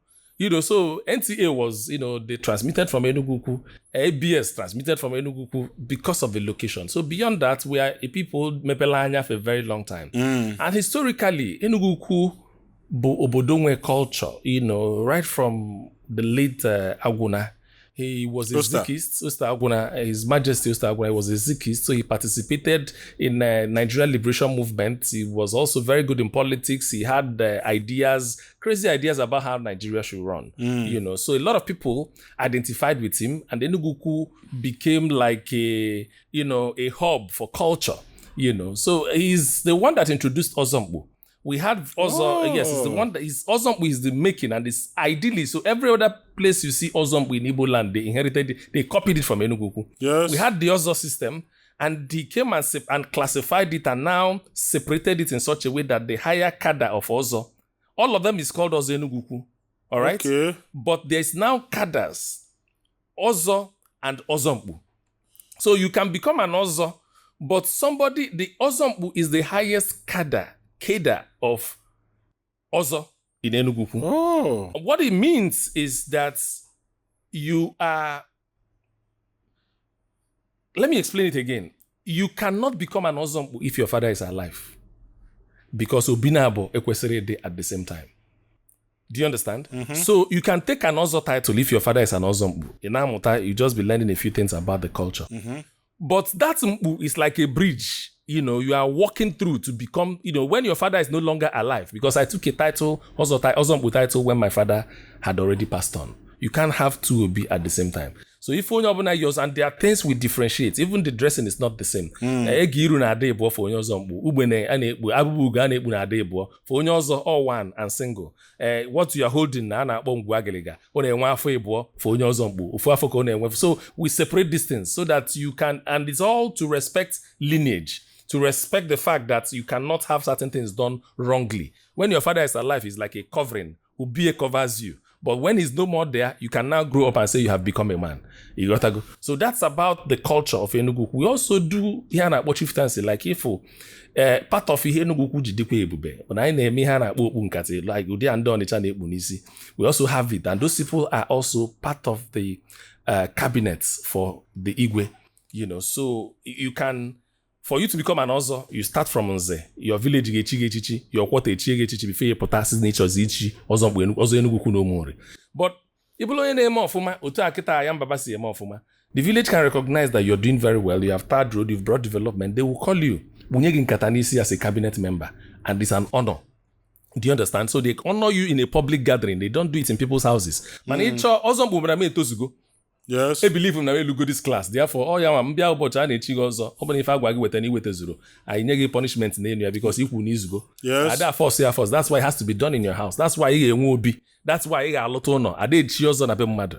so NTA was, they transmitted from Enugu, ABS transmitted from Enugu because of the location. So beyond that, we are a people Mepelanya for a very long time, and historically Enugu Obodonwe culture, right from the late Aguna. He was a Zikist, His Majesty Usta Aguna was a Zikist, so he participated in Nigerian liberation movement. He was also very good in politics. He had crazy ideas about how Nigeria should run. So a lot of people identified with him, and Enugu became like a hub for culture. So he's the one that introduced Ozombo. We had Ozombo, yes, it's the one that is Ozombo is the making, and it's ideally, so every other place you see Ozombo in Igbo land, they inherited it, they copied it from Enugu. Yes. We had the Ozo system, and he came and classified it and now separated it in such a way that the higher cadre of Ozo, all of them is called Ozo Enugu. All right? Okay. But there's now cadres, Ozo and Ozombo. So you can become an Ozo, but the Ozombo is the highest cadre of Ozo in Enugu. Oh. What it means is that you are... Let me explain it again. You cannot become an Ozombo if your father is alive, because Obinabo Ekwesere at the same time. Do you understand? So you can take an Ozo title if your father is an Ozombo. In Amuta, you just be learning a few things about the culture. But that Mbu is like a bridge. You are walking through to become, when your father is no longer alive, because I took a title, Ozombo title, when my father had already passed on. You can't have two Obi at the same time. So if onye obuna yours, and there are things we differentiate, even the dressing is not the same. Egiru na adebo for onye Ozombo, ubene anekbu, abubu anekbu na adebo for onye Ozo all one and single. What you are holding na akpọ ngwu agiliga, one enwe afọ ebo for onye Ozombo, ofu afọ ka one enwe. So we separate these things so that you can, and it's all to respect lineage, to respect the fact that you cannot have certain things done wrongly. When your father is alive, it's like a covering. Ubie covers you. But when he's no more there, you can now grow up and say you have become a man. You gotta go. So that's about the culture of Enugu. We also do here na chieftaincy, like if part of Enugu jidikwa ebube. When I name here na nkate, like udi and Onitsha na ekpu n'isi. We also have it, and those people are also part of the cabinets for the Igwe. So you can. For you to become an Ozo, you start from Nze. Your village gechichi, your quarter gechichi before you put asses nature zichi, Ozo Enugu no more. But if you name of Fuma, Uta Akita Ayam Babasi Fuma, the village can recognize that you're doing very well, you have tarred road, you've brought development, they will call you Bunyegin Katanisi as a cabinet member. And it's an honor. Do you understand? So they honor you in a public gathering. They don't do it in people's houses. Yes. I believe na we go this class. Therefore, mbia ụbọchị a na-echi gị ọzọ. Ọ bụrụ ife agwa gị weta na iweta zuru. Anyị nye gị punishment na enu ya because ikwu n'izugo. Yes. Ada force ya force. That's why it has to be done in your house. That's why ị ga-enwe obi. That's why ị ga-alụta ụlọ. Ada echi ọzọ na be mmadụ.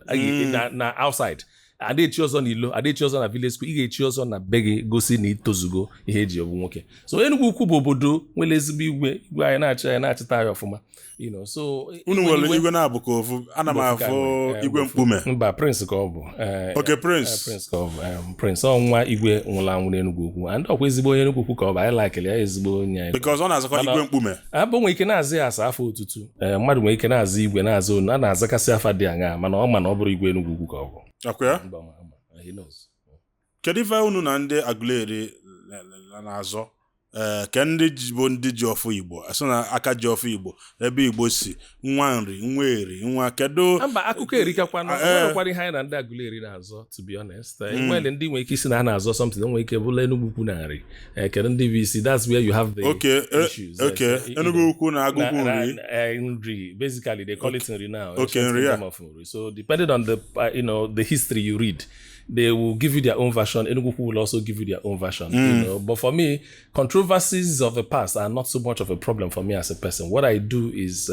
Na outside. Ada echi ọzọ na ilo. Ada echi ọzọ na village school. Ị ga-echi ọzọ na be gị gosi na itozugo ihe eji ọbụ nwoke. So Enugu ukwu bụ obodo nwere ezigbo igwe anyị na-achịta ya ọfụma. So unu nwere igwe na-abụ ka ofu ana m afọ igwe mkpume mba prince ka ọ bụ okay prince ka ọ bụ prince ọnwa igwe nwụrụ anwụ n'Enugu ukwu and ọkwa ezigbo onye Enugu ukwu ka ọ bụ anyị like ya ezigbo onye anyị because ọ na-azakwa igwe mkpume abụ nwere ike na-azị ya asa afọ otutu mmadụ nwere ike na-azị igwe na-azụ onu a na-azakasị afa dị aṅa mana ọ bụrụ igwe Enugu ukwu ka ọ bụ akwa kedu ife unu na ndị Aguleri na-azọ ke ndị bụ ndị ji ọfụ Igbo asị na aka ji ọfụ Igbo ebe Igbo si nwa nri nwa eri nwa kedu mba akụkọ erikakwa nwekwara ihe anyị na ndị Aguleri na-azọ to be honest nwere ndị nwere ike isi na ha na-azọ something nwere ike bụla Enugu ukwu na nri kedu ndị bụ isi that's where you have the issues Enugu ukwu na agụkwu nri basically they call it nri now nri so depending on the the history you read they will give you their own version. Enugu will also give you their own version. But for me, controversies of the past are not so much of a problem for me as a person. What I do is,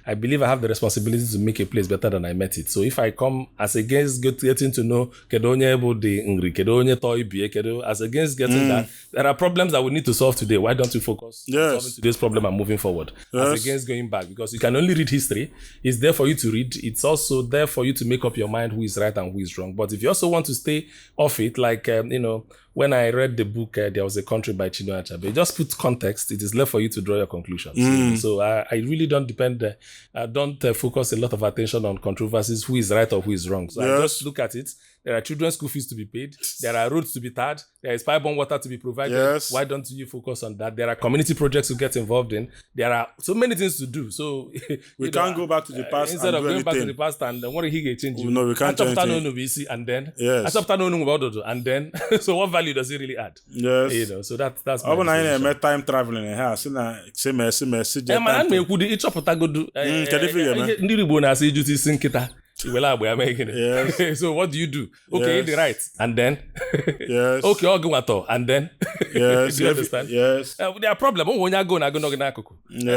I believe I have the responsibility to make a place better than I met it. So if I come as against getting to know Kedonye Bode Ngri, Kedonye Toibie, Kedo, as against getting that, there are problems that we need to solve today. Why don't we focus on solving today's problem and moving forward? As against going back, because you can only read history. It's there for you to read. It's also there for you to make up your mind who is right and who is wrong. But if you also want to stay off it, like when I read the book There Was a Country by Onyeagbar, just put context. It is left for you to draw your conclusions. So I really don't depend I don't focus a lot of attention on controversies, who is right or who is wrong. So I just look at it. There are children's school fees to be paid. There are roads to be tarred. There is pipe-borne water to be provided. Yes. Why don't you focus on that? There are community projects to get involved in. There are so many things to do. So we can't go back to the past instead and of do going back to anything. the past and what he get change. No, we can't change anything. And then and then so what value does it really add? Yes. So that's my I met time traveling here. Say mercy. Man, me could each up ndị Igbo na-asị ijuti isi nkịta iwele agba ya mee gịnị. So what do you do? Okay, in the right and then okay ọ gị nwatọ and then do you understand? There are problem onye agụ na agụ n'oge n'akụkụ.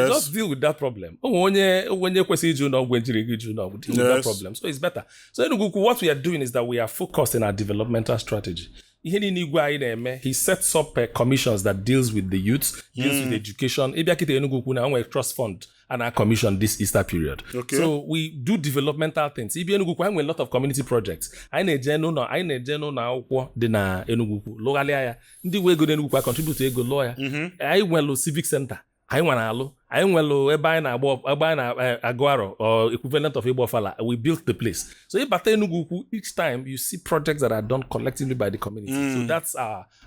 Just deal with that problem. Onye kwesịrị iju n'ọgwụ njiri gị iju n'ọgwụ deal with that problem. So it's better. So Enugu, what we are doing is that we are focused in our developmental strategy. Ihe niile igwe anyị na-eme, he sets up commissions that deals with the youth, deals with education. Ịbịa kịta Enugu ukwu na onwe trust fund and our commission this Easter period. So we do developmental things. Ịbịa Enugu ukwu, anyị nwere a lot of community projects. Anyị na-eje n'ụlọ akwụkwọ dị na Enugu ukwu lụgharịa ya. Ndị nwe ego n'Enugu ukwu contribute ego lụọ ya. Anyị nwere civic center. Anyị nwere alụ. Anyị nwere ebe anyị na-agụ arọ or equivalent of Igbo Ofala. We built the place. So ịbata Enugu ukwu, each time you see projects that are done collectively by the community. So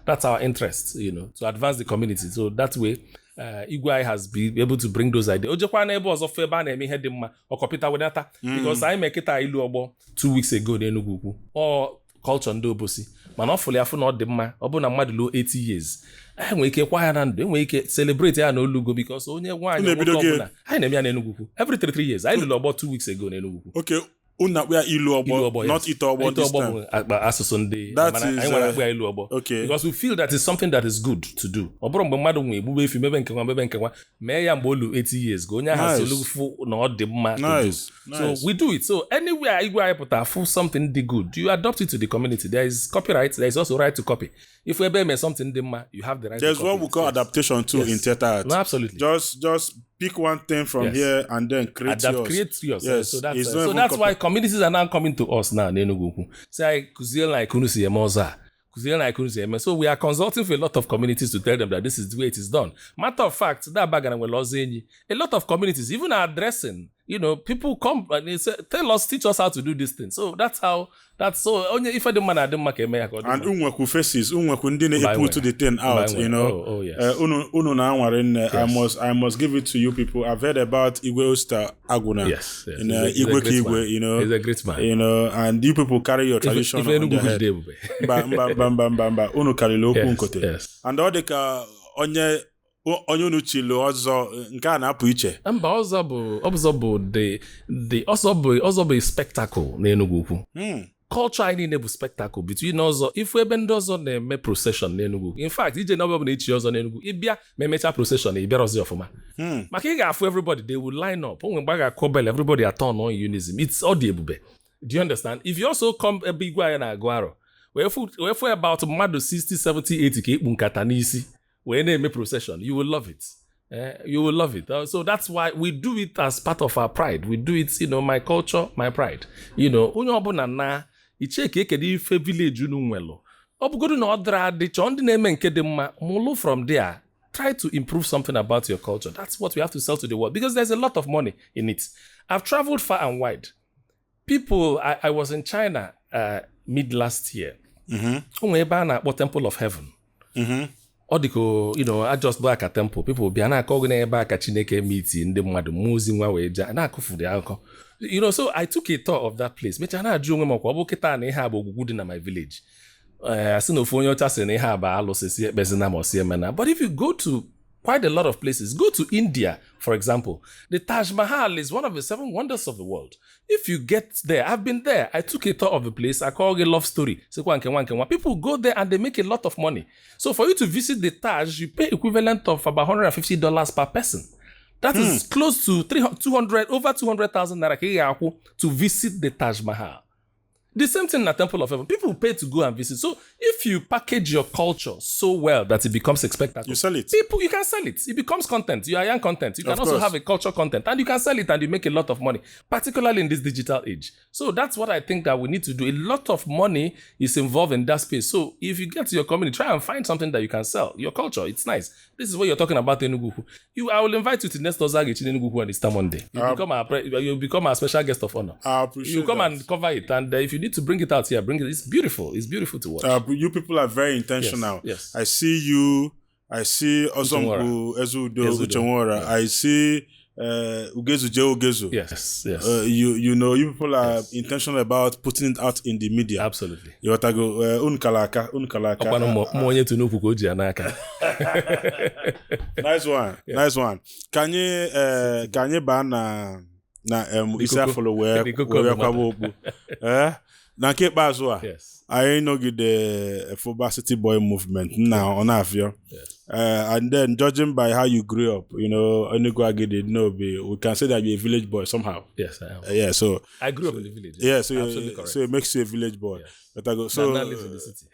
that's our interest, to advance the community. So that way, Igwe has been able to bring those ideas. Ojekwa na ebe ọzọ ebe a na-eme ihe dị mma ọkọpịta wedata because anyị mekịta ilu ọgbọ 2 weeks ago n'Enugu ukwu ọ culture ndị obosi mana ọ fụlụ afụ na ọ dị mma ọ bụ na mmadụ luo 80 years enwere ike kwa ya na ndụ enwere ike celebrate ya na Olugo because onye nwaanyị nwoke ọbụla anyị na-eme ya n'Enugu ukwu every 3 years anyị lụrụ ọgbọ 2 weeks ago n'Enugu ukwu. Okay, Unakwa ilu ogbo, not ito ogbo this time. Asụsụ ndị That is ilu ogbo. Okay. Because we feel that it's something that is good to do. Ọ bụrụ mgbe mmadụ nwe egbube efi mebe nke nwa mee ya mgbe olu 80 years go onye ahụ solufu na ọ dị mma. Nice. So we do it. So anywhere igwe anyị pụta full something dị good, you adopt it to the community. There is copyright, there is also right to copy. If we ever something dị mma, you have the right There's to copy. what we call adaptation too in theater art. No, absolutely. Just pick one thing from here and then create yours. Create yours. Yes. So that's why communities are now coming to us now in Enugu. Say, kuziel na ikunu si eme ọzọ a. Kuziel na ikunu si eme. So we are consulting with a lot of communities to tell them that this is the way it is done. Matter of fact, that bagana we lost a lot of communities even are addressing. People come and they say, teach us how to do this thing. So that's only if I don't man, I don't make a and unweku faces, unweku ndine put to the thing out, Oh, yes. Unu na anwarin, I must give it to you people. I've heard about Igwe Oster Aguna. Yes. Igwe Kigwe, He's a great man. And you people carry your tradition on your head. Ba, unu carry loku unkote. Yes. And all the onye unu chilo ọzọ nke a na-apụ iche. Mba ọzọ bụ spectacle na Enugu Ukwu. Culture anyị niile bụ spectacle between ọzọ ifu ebe ndị ọzọ na-eme procession na Enugu. In fact, ije n'ọbịa bụ na echi ọzọ na Enugu ịbịa ma emechaa procession na ịbịara ọzọ ọfụma. Maka ị ga-afụ everybody they will line up. Onwe mgbe a ga-akụ bell everybody atọn on unison. It's all dị ebube. Do you understand? If you also come ebe igwe anyị na-agụ arọ wee fụ about mmadụ 60, 70, 80 ka ikpu nkata n'isi wee na-eme procession, you will love it. You will love it. So that's why we do it as part of our pride. We do it, my culture, my pride. Onye ọbụla na iche ka ekede ife village unu nwelu. Ọ bụgodu na ọ dara adị chọọ ndị na-eme nke dị mma, mụlụ from there. Try to improve something about your culture. That's what we have to sell to the world because there's a lot of money in it. I've traveled far and wide. People, I was in China mid last year. Onwe ebe a na-akpọ Temple of Heaven. Ọ dịka I just go aka temple, people bịa na-akọ gị n'ebe aka Chineke meeti ndị mmadụ mmụzi nwa wee jee na-akụfu dị akụkọ. So I took a tour of that place. Mecha na-ajụ onwe m ọkwa ọ bụ kịta na ihe a bụ ogwugwu dị na my village. Asị na ofu onye ọcha sị na ihe a bụ alụsị si ekpezina ma ọ si emena. But if you go to quite a lot of places, go to India, for example. The Taj Mahal is one of the 7 wonders of the world. If you get there, I've been there. I took a tour of the place. I call it a love story. People go there and they make a lot of money. So for you to visit the Taj, you pay equivalent of about $150 per person. That is close to over 200,000 naira to visit the Taj Mahal. The same thing in the Temple of Heaven. People pay to go and visit. So if you package your culture so well that it becomes a spectacle, you sell it. You can sell it. It becomes content. You are young content. You can also have a culture content and you can sell it and you make a lot of money, particularly in this digital age. So that's what I think that we need to do. A lot of money is involved in that space. So if you get to your community, try and find something that you can sell. Your culture, it's nice. This is what you're talking about in Enugu. I will invite you to next Thursday in Enugu on Easter Monday. You become our special guest of honor. I appreciate you come and cover it. And if you need to bring it out here, bring it. It's beautiful. It's beautiful to watch. You people are very intentional. Yes. I see you. I see Ozombu Ezudo Uchenwora. I see Ugezu. Yes. You people are intentional about putting it out in the media. Absolutely. You want to go unkalaka. Nice one. Can you ban na isa follow where kwabo okpu na nke ikpeazụ a anyị nọgide Foba City Boy movement na ọ na-afịọ and then judging by how you grew up, Enugu Agidi, we can say that you're a village boy somehow. Yes, I am. So I grew up in the village. Yeah, so it makes you a village boy. Yes. So now lives in the city.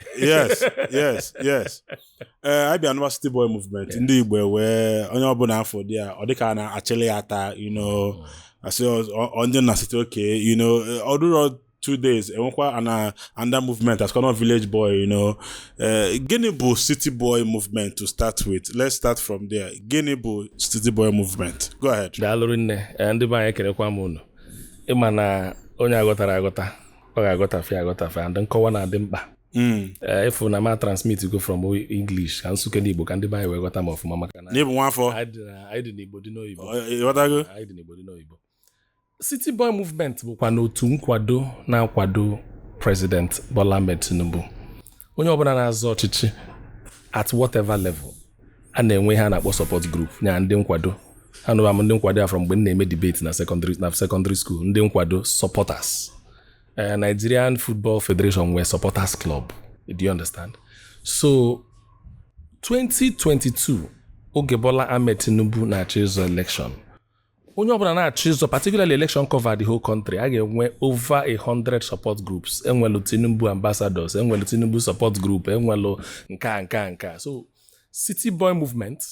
Yes. I be another City Boy movement in the Igbo where onye ọbụla afọ dị a ọ dịka na achịlị ata, I say on the city, okay, although 2 days, and that movement has come on village boy, Guinea City Boy movement to start with. Let's start from there. Guinea City Boy movement. Go ahead. Ndị be anyị kerekwa m unu. Ịma na onye agọtara agọta, ọ ga-agọtafe and nkọwa na-adị mkpa. If na ma transmit go from English ka nsuke n'Igbo ka ndị be anyị wee ghọta m ọfụma maka na n'Igbo nwafọ anyị dị n'Igbo dị n'oyibo. Anyị dị n'Igbo dị n'oyibo. City Boy movement bụkwa n'otu nkwado na-akwado President Bola Tinubu. Onye ọbụla na-azọ ọchịchị at whatever level a na-enwe ha na-akpọ support group nya ndị nkwado Anụ am ndị nkwado from mgbe na-eme debate na secondary school. Ndị nkwado supporters. Nigerian Football Federation were supporters club. Do you understand? So 2022 oge Bola Ahmed Tinubu na-achị ụzọ election. Onye ọbụla na-achị ụzọ, particularly election cover the whole country, a ga-enwe over 100 support groups. Enwelu Tinubu ambassadors, enwelu Tinubu support group, enwelu nka. So City Boy movement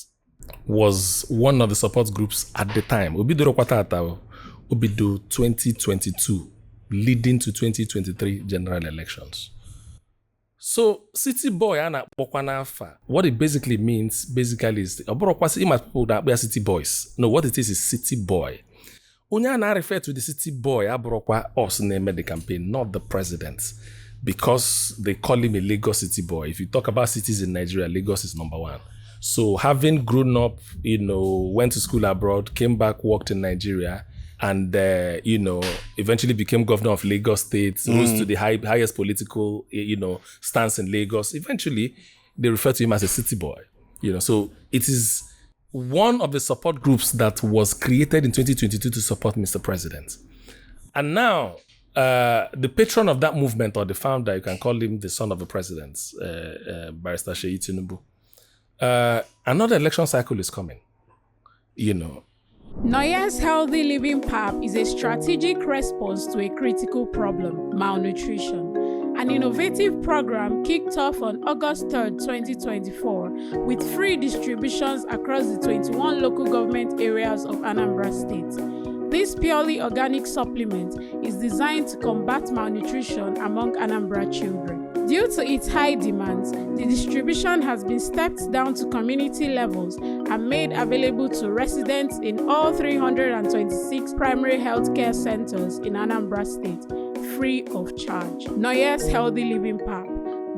was one of the support groups at the time. Obidoro kwata obido 2022 leading to 2023 general elections. So City Boy ana-akpọkwa n'afa. What it basically means is ọbụrụkwasị ịma people na-akpọ ya City Boys. No, what it is City Boy. Onye a na-refer to the City Boy abụrụkwa us na-eme the campaign, not the president, because they call him a Lagos City Boy. If you talk about cities in Nigeria, Lagos is number one. So having grown up, went to school abroad, came back, worked in Nigeria, and eventually became governor of Lagos State, rose to the highest political stance in Lagos. Eventually they refer to him as a city boy. So it is one of the support groups that was created in 2022 to support Mr. President. And now the patron of that movement, or the founder, you can call him the son of the president, Barrister Seyi Tinubu. Another election cycle is coming. Noya's Healthy Living PAP is a strategic response to a critical problem, malnutrition. An innovative program kicked off on August 3rd, 2024, with free distributions across the 21 local government areas of Anambra State. This purely organic supplement is designed to combat malnutrition among Anambra children. Due to its high demands, the distribution has been stepped down to community levels and made available to residents in all 326 primary healthcare centers in Anambra State, free of charge. Noya's Healthy Living PAP,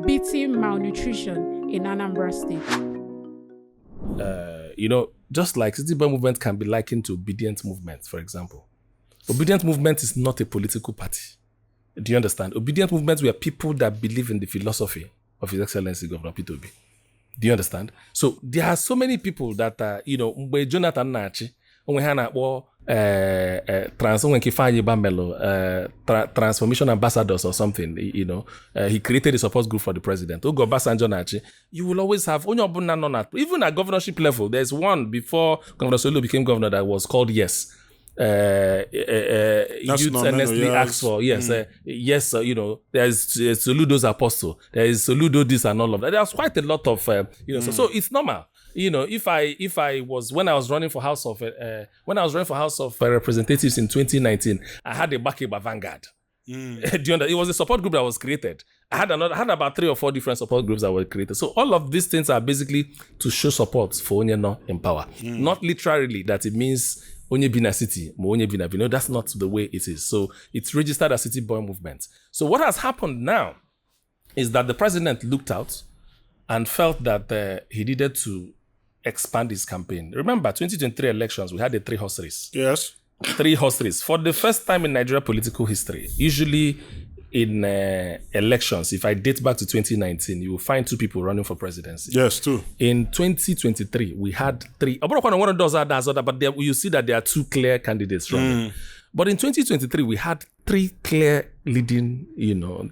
beating malnutrition in Anambra State. Just like City Boy movement can be likened to Obedient movement, for example. Obedient movement is not a political party. Do you understand? Obedient movements were people that believe in the philosophy of His Excellency Governor Peter Obi. Do you understand? So there are so many people that mgbe Jonathan na-achị, onwe ha na-akpọ transformation ambassadors or something. He created a support group for the president. Ogo Obasanjo na-achị, you will always have onye ọbụla nọ na, even at governorship level. There's one before Governor Solo became governor that was called Yes. Youth earnestly asked for yes, there is Soludo's apostle, there is Soludo this and all of that. There's quite a lot of so it's normal. If I was when I was running for House of Representatives in 2019, I had a backing by Vanguard. Do you understand? It was a support group that was created. I had about 3 or 4 different support groups that were created. So all of these things are basically to show support for Onyeno in power. Not literally that it means Onye Bina City, Onye Bina. No, that's not the way it is. So it's registered as City Boy movement. So what has happened now is that the president looked out and felt that he needed to expand his campaign. Remember, 2023 elections, we had a 3-horse race. Yes. 3-horse race. For the first time in Nigeria political history, usually in elections, if I date back to 2019, you will find 2 people running for presidency. Yes, 2. In 2023, we had 3. But you see that there are 2 clear candidates running. But in 2023, we had 3 clear leading,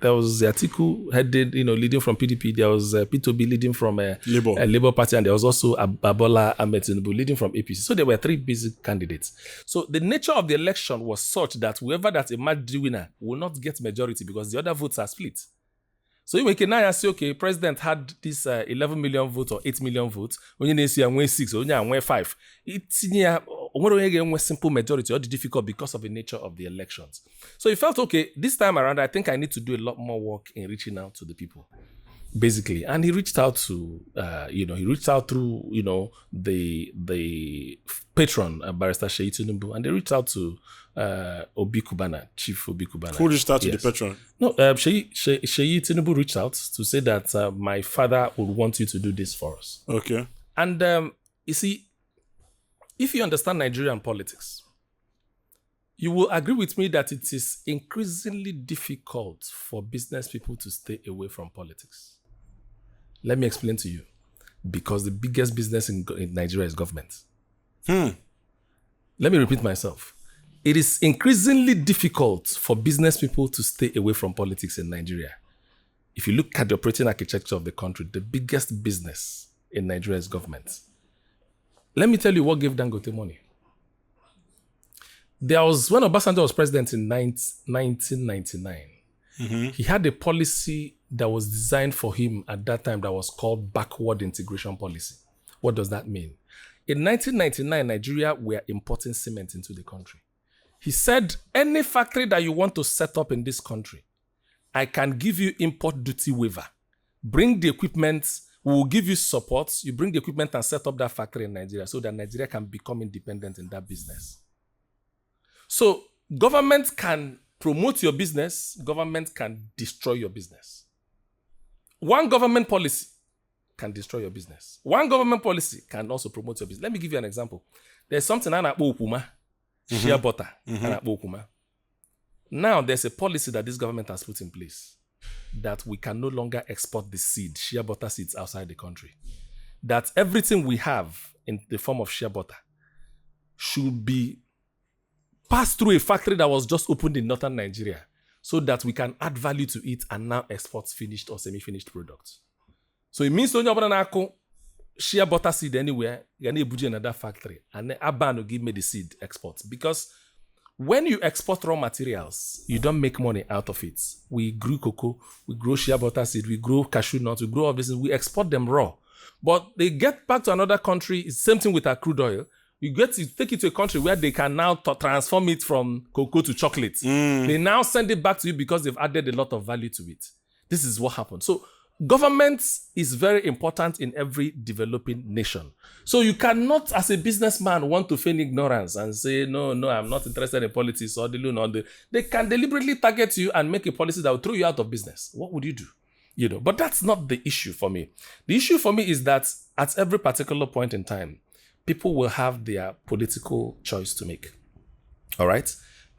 there was Atiku headed, leading from PDP. There was P2B leading from Labour Party. And there was also Bola Ahmed Tinubu leading from APC. So there were 3 basic candidates. So the nature of the election was such that whoever that emerged the winner will not get majority because the other votes are split. So you can now say, okay, president had this 11 million votes or 8 million votes. When you see 6 or 5, it's a simple majority or difficult because of the nature of the elections. So he felt, okay, this time around, I think I need to do a lot more work in reaching out to the people, basically. And he reached out to, he reached out through, the patron, Barrister Seyi Tinubu, and they reached out to Obi Kubana, Chief Obi Kubana. Who reached out to the patron? No, Seyi Tinubu reached out to say that my father would want you to do this for us. Okay. And you see, if you understand Nigerian politics, you will agree with me that it is increasingly difficult for business people to stay away from politics. Let me explain to you. Because the biggest business in Nigeria is government. Let me repeat myself. It is increasingly difficult for business people to stay away from politics in Nigeria. If you look at the operating architecture of the country, the biggest business in Nigeria is government. Let me tell you what gave Dangote money. There was, when Obasanjo was president in 1999, he had a policy that was designed for him at that time that was called backward integration policy. What does that mean? In 1999, Nigeria were importing cement into the country. He said, any factory that you want to set up in this country, I can give you import duty waiver. Bring the equipment, we will give you support. You bring the equipment and set up that factory in Nigeria so that Nigeria can become independent in that business. So government can promote your business, government can destroy your business. One government policy can destroy your business. One government policy can also promote your business. Let me give you an example. There's something shea butter. Now there's a policy that this government has put in place that we can no longer export the seed, shea butter seeds, outside the country. That everything we have in the form of shea butter should be passed through a factory that was just opened in northern Nigeria so that we can add value to it and now export finished or semi-finished products. So it means to shea butter seed anywhere, you need to another factory and then Aban will give me the seed export. Because when you export raw materials, you don't make money out of it. We grow cocoa, we grow shea butter seed, we grow cashew nuts, we grow all this, we export them raw. But they get back to another country, it's the same thing with our crude oil. You get to take it to a country where they can now transform it from cocoa to chocolate. They now send it back to you because they've added a lot of value to it. This is what happens. So government is very important in every developing nation. So you cannot, as a businessman, want to feign ignorance and say, no, I'm not interested in politics or the loan or the... They can deliberately target you and make a policy that will throw you out of business. What would you do? You know, but that's not the issue for me. The issue for me is that at every particular point in time, people will have their political choice to make. All right?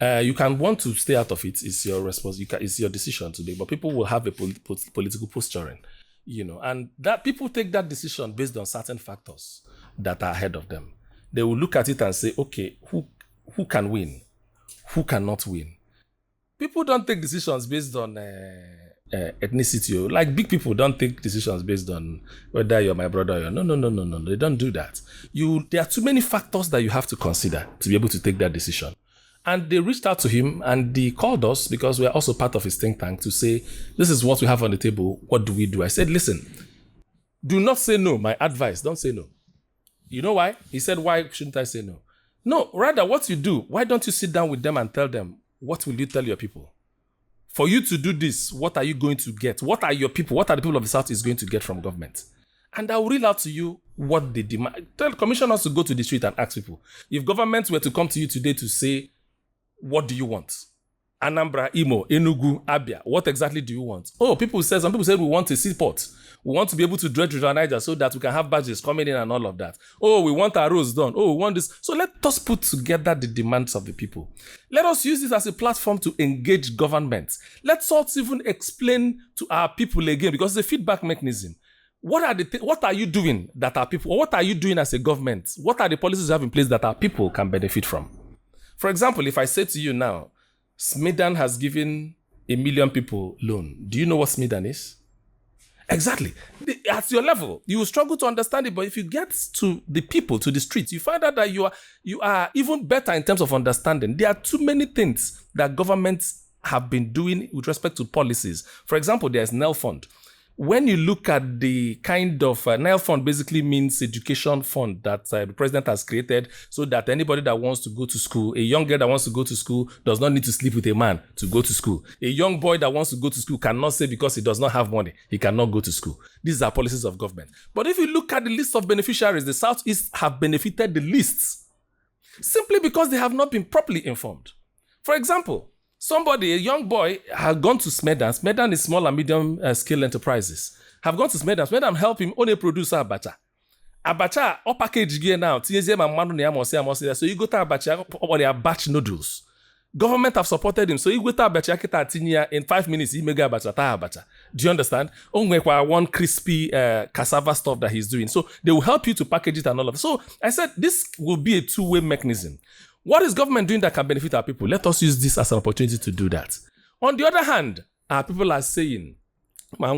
You can want to stay out of it. It's your responsibility. It's your decision to make. But people will have a political posturing, you know, and that people take that decision based on certain factors that are ahead of them. They will look at it and say, okay, who can win? Who cannot win? People don't take decisions based on ethnicity. Like big people don't take decisions based on whether you're my brother or you're... No. They don't do that. There are too many factors that you have to consider to be able to take that decision. And they reached out to him and he called us because we are also part of his think tank to say, this is what we have on the table. What do we do? I said, listen, do not say no. My advice, don't say no. You know why? He said, why shouldn't I say no? No, rather what you do, why don't you sit down with them and tell them, what will you tell your people? For you to do this, what are you going to get? What are your people, what are the people of the South is going to get from government? And I will read out to you what they demand. Tell commissioners to go to the street and ask people. If government were to come to you today to say, what do you want? Anambra, Imo, Enugu, Abia, what exactly do you want? Some people say we want a seaport. We want to be able to dredge River Niger so that we can have barges coming in and all of that. We want our roads done. We want this. So let us put together the demands of the people. Let us use this as a platform to engage government. Let's also even explain to our people again, because it's a feedback mechanism. What are you doing that our people, or what are you doing as a government? What are the policies you have in place that our people can benefit from? For example, if I say to you now, Smidan has given 1 million people loan. Do you know what Smidan is? Exactly. At your level, you will struggle to understand it, but if you get to the people, to the streets, you find out that you are even better in terms of understanding. There are too many things that governments have been doing with respect to policies. For example, there's Nile Fund. When you look at the kind of Nile Fund basically means education fund that the president has created so that anybody that wants to go to school, a young girl that wants to go to school does not need to sleep with a man to go to school. A young boy that wants to go to school cannot say because he does not have money, he cannot go to school. These are policies of government. But if you look at the list of beneficiaries, the Southeast have benefited the least simply because they have not been properly informed. For example, a young boy, had gone to Smedan. Smedan is small and medium scale enterprises. Have gone to Smedan. Smedan help him only produce abacha. Abacha, all package gear now. So you go to abacha or their batch noodles. Government have supported him. So you go to abacha in 5 minutes. He make abacha. Do you understand? Only one crispy cassava stuff that he's doing. So they will help you to package it and all of it. So I said this will be a two-way mechanism. What is government doing that can benefit our people? Let us use this as an opportunity to do that. On the other hand, our people are saying, our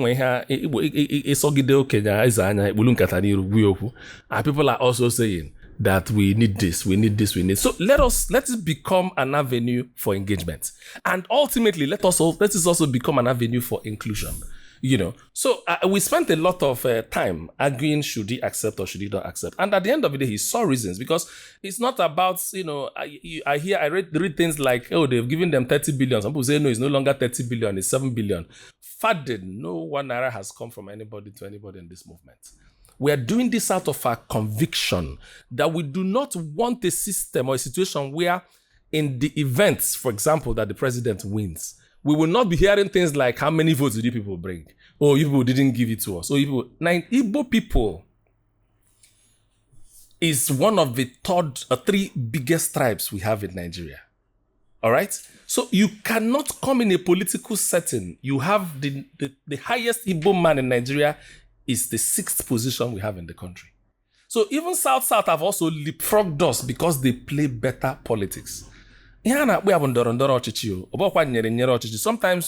people are also saying that we need this. So let it become an avenue for engagement. And ultimately, let it also become an avenue for inclusion. So we spent a lot of time arguing, should he accept or should he not accept? And at the end of the day, he saw reasons, because it's not about, I read things like, oh, they've given them 30 billion. Some people say, no, it's no longer 30 billion, it's 7 billion. Fadden, no 1 naira has come from anybody to anybody in this movement. We are doing this out of our conviction that we do not want a system or a situation where in the events, for example, that the president wins, we will not be hearing things like, how many votes did you people bring? Oh, you people didn't give it to us. Igbo people is one of the three biggest tribes we have in Nigeria. All right? So you cannot come in a political setting. You have the highest Igbo man in Nigeria is the 6th position we have in the country. So even South have also leapfrogged us because they play better politics. Sometimes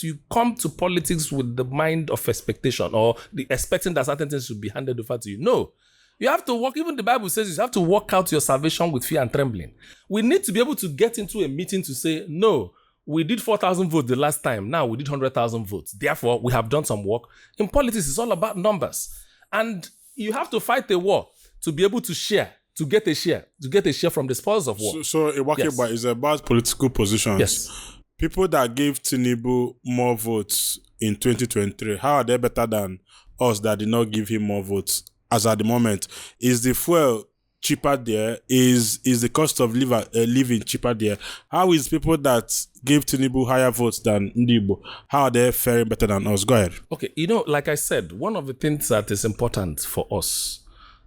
you come to politics with the mind of expectation or expecting that certain things should be handed over to you. No. You have to walk, even the Bible says you have to work out your salvation with fear and trembling. We need to be able to get into a meeting to say, no, we did 4,000 votes the last time. Now we did 100,000 votes. Therefore, we have done some work. In politics, it's all about numbers. And you have to fight a war to be able to share. To get a share from the spoils of war. So Onyeagbar is about political positions. Yes. People that gave Tinubu more votes in 2023, how are they better than us that did not give him more votes? As at the moment, is the fuel cheaper there? Is the cost of living cheaper there? How is people that gave Tinubu higher votes than Ndibo, how are they faring better than us? Go ahead. Okay, like I said, one of the things that is important for us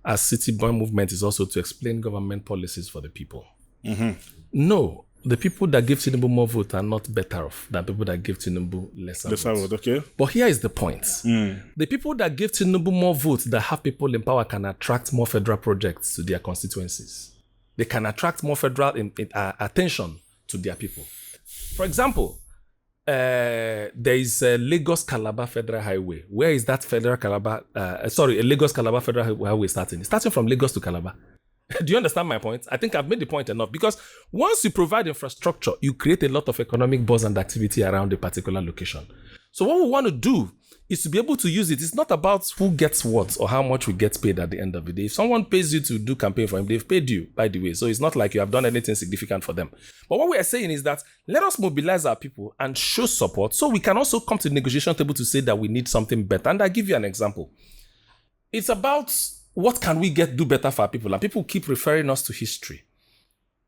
as City Boy movement is also to explain government policies for the people. Mm-hmm. No, the people that give Tinubu more votes are not better off than people that give Tinubu lesser votes. Okay. But here is the point. The people that give Tinubu more votes that have people in power can attract more federal projects to their constituencies. They can attract more federal attention to their people. For example, there is a Lagos-Calabar Federal Highway. Where is that a Lagos-Calabar Federal Highway starting? It's starting from Lagos to Calabar. Do you understand my point? I think I've made the point enough, because once you provide infrastructure, you create a lot of economic buzz and activity around a particular location. So what we want to do is to be able to use it. It's not about who gets what or how much we get paid at the end of the day. If someone pays you to do campaign for him, they've paid you, by the way. So it's not like you have done anything significant for them. But what we are saying is that let us mobilize our people and show support so we can also come to the negotiation table to say that we need something better. And I'll give you an example. It's about what can we do better for our people? And people keep referring us to history.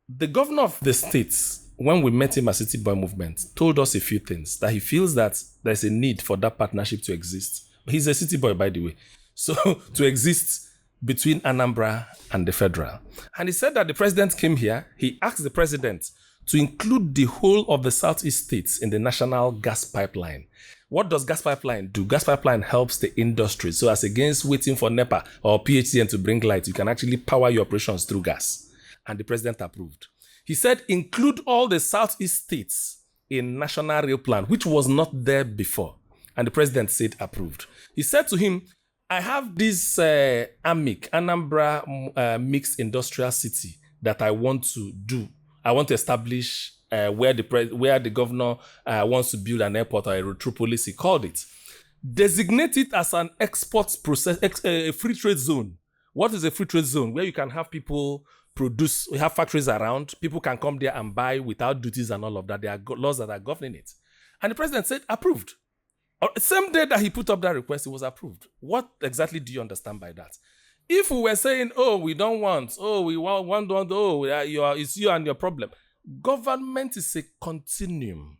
The governor of the states, when we met him at City Boy Movement, told us a few things, that he feels that there's a need for that partnership to exist. He's a City Boy, by the way. So to exist between Anambra and the federal. And he said that the president came here, he asked the president to include the whole of the Southeast states in the national gas pipeline. What does gas pipeline do? Gas pipeline helps the industry. So as against waiting for NEPA or PHCN to bring light, you can actually power your operations through gas. And the president approved. He said, include all the Southeast states in National Rail Plan, which was not there before. And the president said approved. He said to him, I have this AMIC, Anambra Mixed Industrial City, that I want to do. I want to establish where the governor wants to build an airport or a road he called it. Designate it as an export process, a free trade zone. What is a free trade zone? Where you can have people produce, we have factories around, people can come there and buy without duties and all of that. There are laws that are governing it. And the president said, approved. Same day that he put up that request, it was approved. What exactly do you understand by that? If we were saying, oh, we don't want, oh, we want, oh, it's you and your problem. Government is a continuum.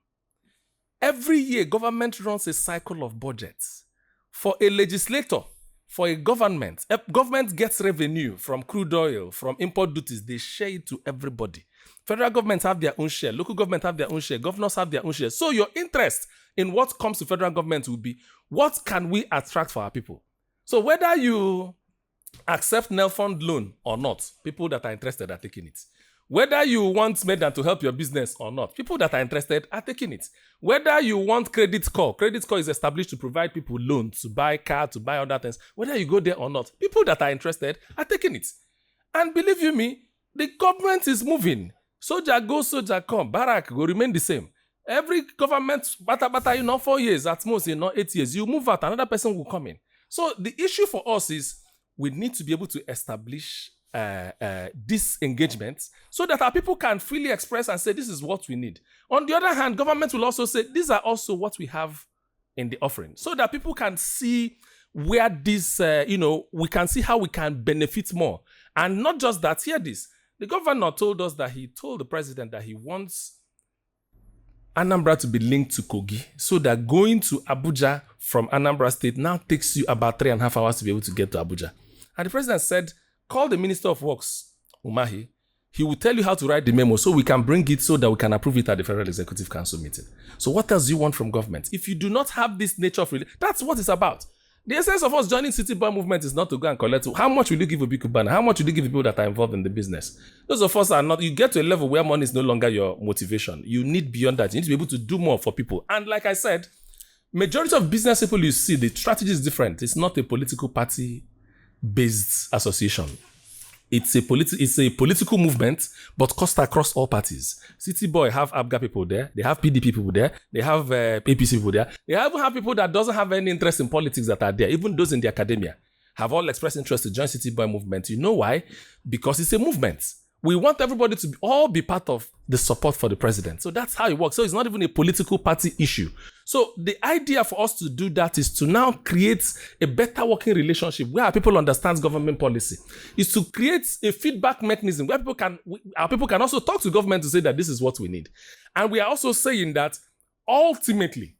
Every year, government runs a cycle of budgets. For a legislator, for a government gets revenue from crude oil, from import duties, they share it to everybody. Federal governments have their own share, local governments have their own share, governors have their own share. So your interest in what comes to federal government will be, what can we attract for our people? So whether you accept NEL fund loan or not, people that are interested are taking it. Whether you want Medan to help your business or not, people that are interested are taking it. Whether you want credit score is established to provide people loans, to buy car, to buy other things. Whether you go there or not, people that are interested are taking it. And believe you me, the government is moving. Soldier go, soldier come. Barrack will remain the same. Every government, 4 years at most, 8 years, you move out, another person will come in. So the issue for us is we need to be able to establish this engagement so that our people can freely express and say, this is what we need. On the other hand, government will also say, these are also what we have in the offering, so that people can see where this, we can see how we can benefit more. And not just that, hear this. The governor told us that he told the president that he wants Anambra to be linked to Kogi, so that going to Abuja from Anambra State now takes you about 3.5 hours to be able to get to Abuja. And the president said, call the Minister of Works, Umahi. He will tell you how to write the memo so we can bring it so that we can approve it at the Federal Executive Council meeting. So what else do you want from government? If you do not have this nature of that's what it's about. The essence of us joining City Boy movement is not to go and collect. How much will you give a big Cubana? How much will you give people that are involved in the business? Those of us are not. You get to a level where money is no longer your motivation. You need beyond that. You need to be able to do more for people. And like I said, majority of business people you see, the strategy is different. It's not a political party-based association. It's a political movement, but cost across all parties. City Boy have ABGA people there. They have PDP people there. They have APC people there. They even have people that doesn't have any interest in politics that are there. Even those in the academia have all expressed interest to join City Boy movement. You know why? Because it's a movement. We want everybody to all be part of the support for the president. So that's how it works. So it's not even a political party issue. So the idea for us to do that is to now create a better working relationship where people understand government policy. Is to create a feedback mechanism where our people can also talk to government to say that this is what we need. And we are also saying that ultimately,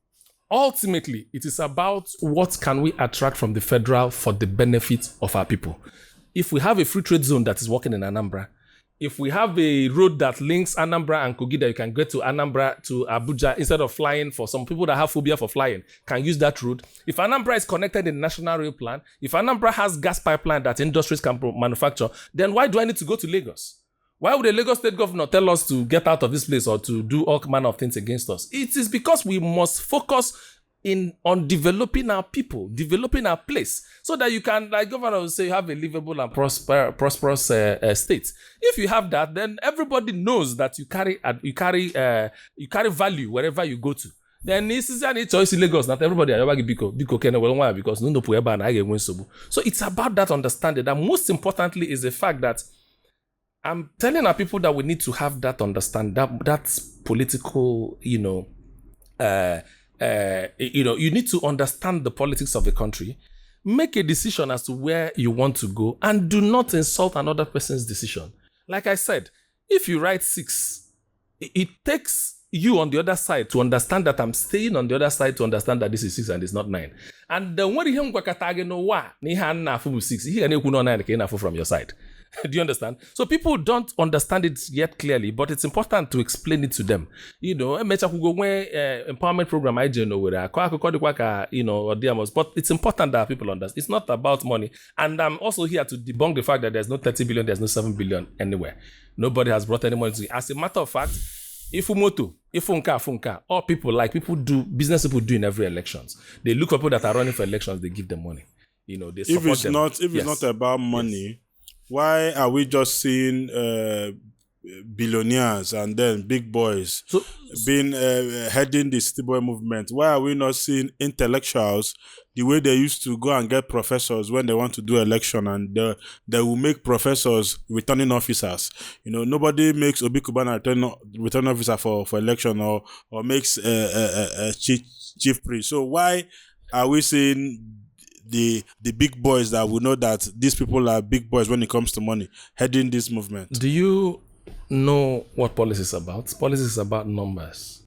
it is about what can we attract from the federal for the benefit of our people. If we have a free trade zone that is working in Anambra, if we have a road that links Anambra and Kogi that you can get to Anambra to Abuja instead of flying, for some people that have phobia for flying, can use that road. If Anambra is connected in the National Rail Plan, if Anambra has gas pipeline that industries can manufacture, then why do I need to go to Lagos? Why would the Lagos state governor tell us to get out of this place or to do all manner of things against us? It is because we must focus on developing our people, developing our place, so that you can, like governor will say, you have a livable and prosperous state. If you have that, then everybody knows that you carry value wherever you go to. Then this is any choice in Lagos. Not everybody because no. So it's about that understanding. And most importantly is the fact that I'm telling our people that we need to have that understanding, that political, you need to understand the politics of the country, make a decision as to where you want to go, and do not insult another person's decision. Like I said, if you write 6, it takes you on the other side to understand that I'm staying on the other side to understand that this is 6 and it's not 9. And then when you from your side. Do you understand? So people don't understand it yet clearly, but it's important to explain it to them. Empowerment program, but it's important that people understand. It's not about money. And I'm also here to debunk the fact that there's no 30 billion, there's no 7 billion anywhere. Nobody has brought any money to it. As a matter of fact, all people do, business people do in every elections. They look for people that are running for elections, they give them money. They support them. If it's not about money, yes. Why are we just seeing billionaires and then big boys being heading the City Boy movement? Why are we not seeing intellectuals the way they used to go and get professors when they want to do election, and they will make professors returning officers? Nobody makes Obi Kubana returning officer for election or makes a chief priest. So why are we seeing the big boys that we know that these people are big boys when it comes to money heading this movement? Do you know what policy is about? Policy is about numbers.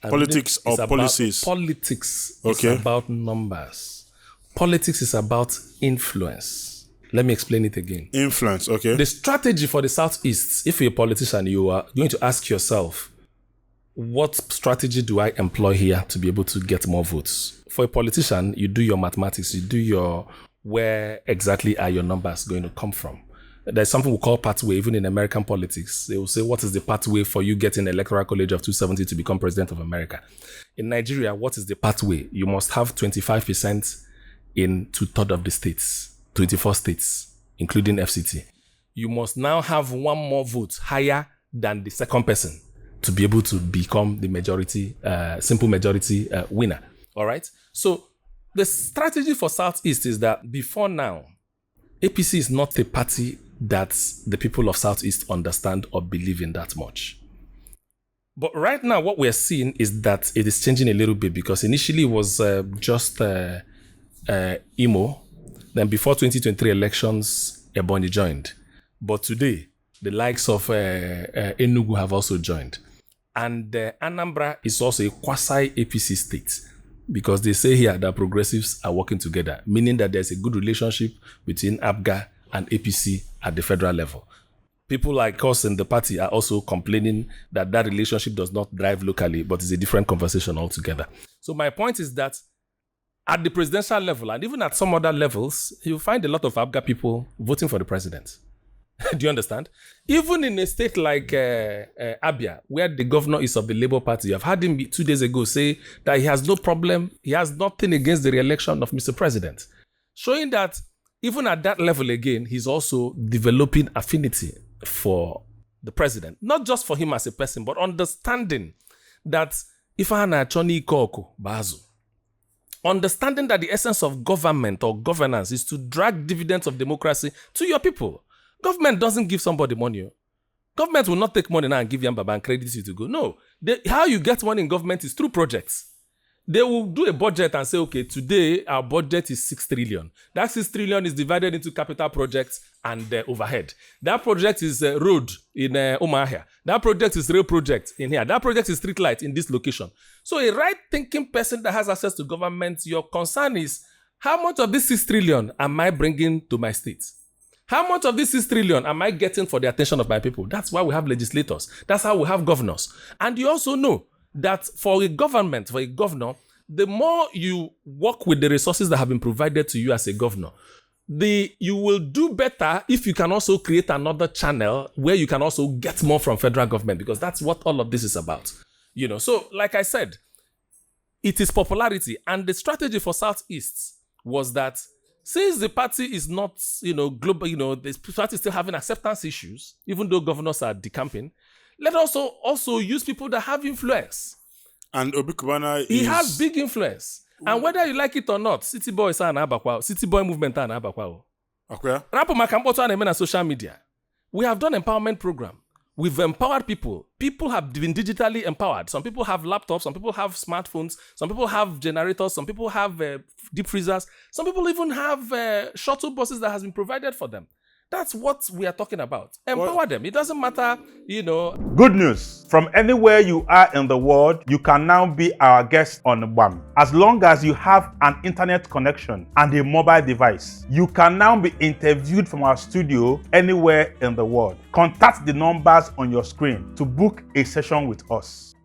Politics or policies? Politics is about numbers. Politics is about influence. Let me explain it again. Influence, okay. The strategy for the Southeast, if you're a politician, you are going to ask yourself, what strategy do I employ here to be able to get more votes? For a politician, you do your mathematics, you do your where exactly are your numbers going to come from. there's something we call pathway, even in American politics. They will say, what is the pathway for you getting electoral college of 270 to become president of America? In Nigeria, what is the pathway? You must have 25% in 2/3 of the states, 24 states, including FCT. You must now have one more vote higher than the second person to be able to become the majority, simple majority winner. All right? So the strategy for Southeast is that before now, APC is not a party that the people of Southeast understand or believe in that much. But right now, what we're seeing is that it is changing a little bit, because initially it was just Imo. Then before 2023 elections, Ebonyi joined. But today, the likes of Enugu have also joined. And Anambra is also a quasi-APC state, because they say here that progressives are working together, meaning that there's a good relationship between APGA and APC at the federal level. People like us in the party are also complaining that that relationship does not drive locally, but it's a different conversation altogether. So my point is that at the presidential level, and even at some other levels, you'll find a lot of APGA people voting for the president. Do you understand? Even in a state like Abia, where the governor is of the Labour Party, I've heard him 2 days ago say that he has no problem, he has nothing against the re-election of Mr. President. Showing that even at that level again, he's also developing affinity for the president. Not just for him as a person, but understanding that Ifeana Choni Ikoku Bazu. Understanding that the essence of government or governance is to drag dividends of democracy to your people. Government doesn't give somebody money. Government will not take money now and give you and credit you to go. No. How you get money in government is through projects. They will do a budget and say, okay, today our budget is 6 trillion. That 6 trillion is divided into capital projects and overhead. That project is road in Omahia. That project is rail project in here. That project is street light in this location. So a right-thinking person that has access to government, your concern is, how much of this 6 trillion am I bringing to my state? How much of this 6 trillion am I getting for the attention of my people? That's why we have legislators. That's how we have governors. And you also know that for a government, for a governor, the more you work with the resources that have been provided to you as a governor, you will do better if you can also create another channel where you can also get more from federal government, because that's what all of this is about. You know, so like I said, it is popularity. And the strategy for Southeast was that since the party is not, global, the party is still having acceptance issues, even though governors are decamping, let us also use people that have influence. And Obi Kubana he has big influence. And whether you like it or not, City Boy movement are na Rapo on social media. We have done empowerment program. We've empowered people. People have been digitally empowered. Some people have laptops, some people have smartphones, some people have generators, some people have deep freezers, some people even have shuttle buses that has been provided for them. That's what we are talking about. Empower them. It doesn't matter, Good news. From anywhere you are in the world, you can now be our guest on Gbam. As long as you have an internet connection and a mobile device, you can now be interviewed from our studio anywhere in the world. Contact the numbers on your screen to book a session with us.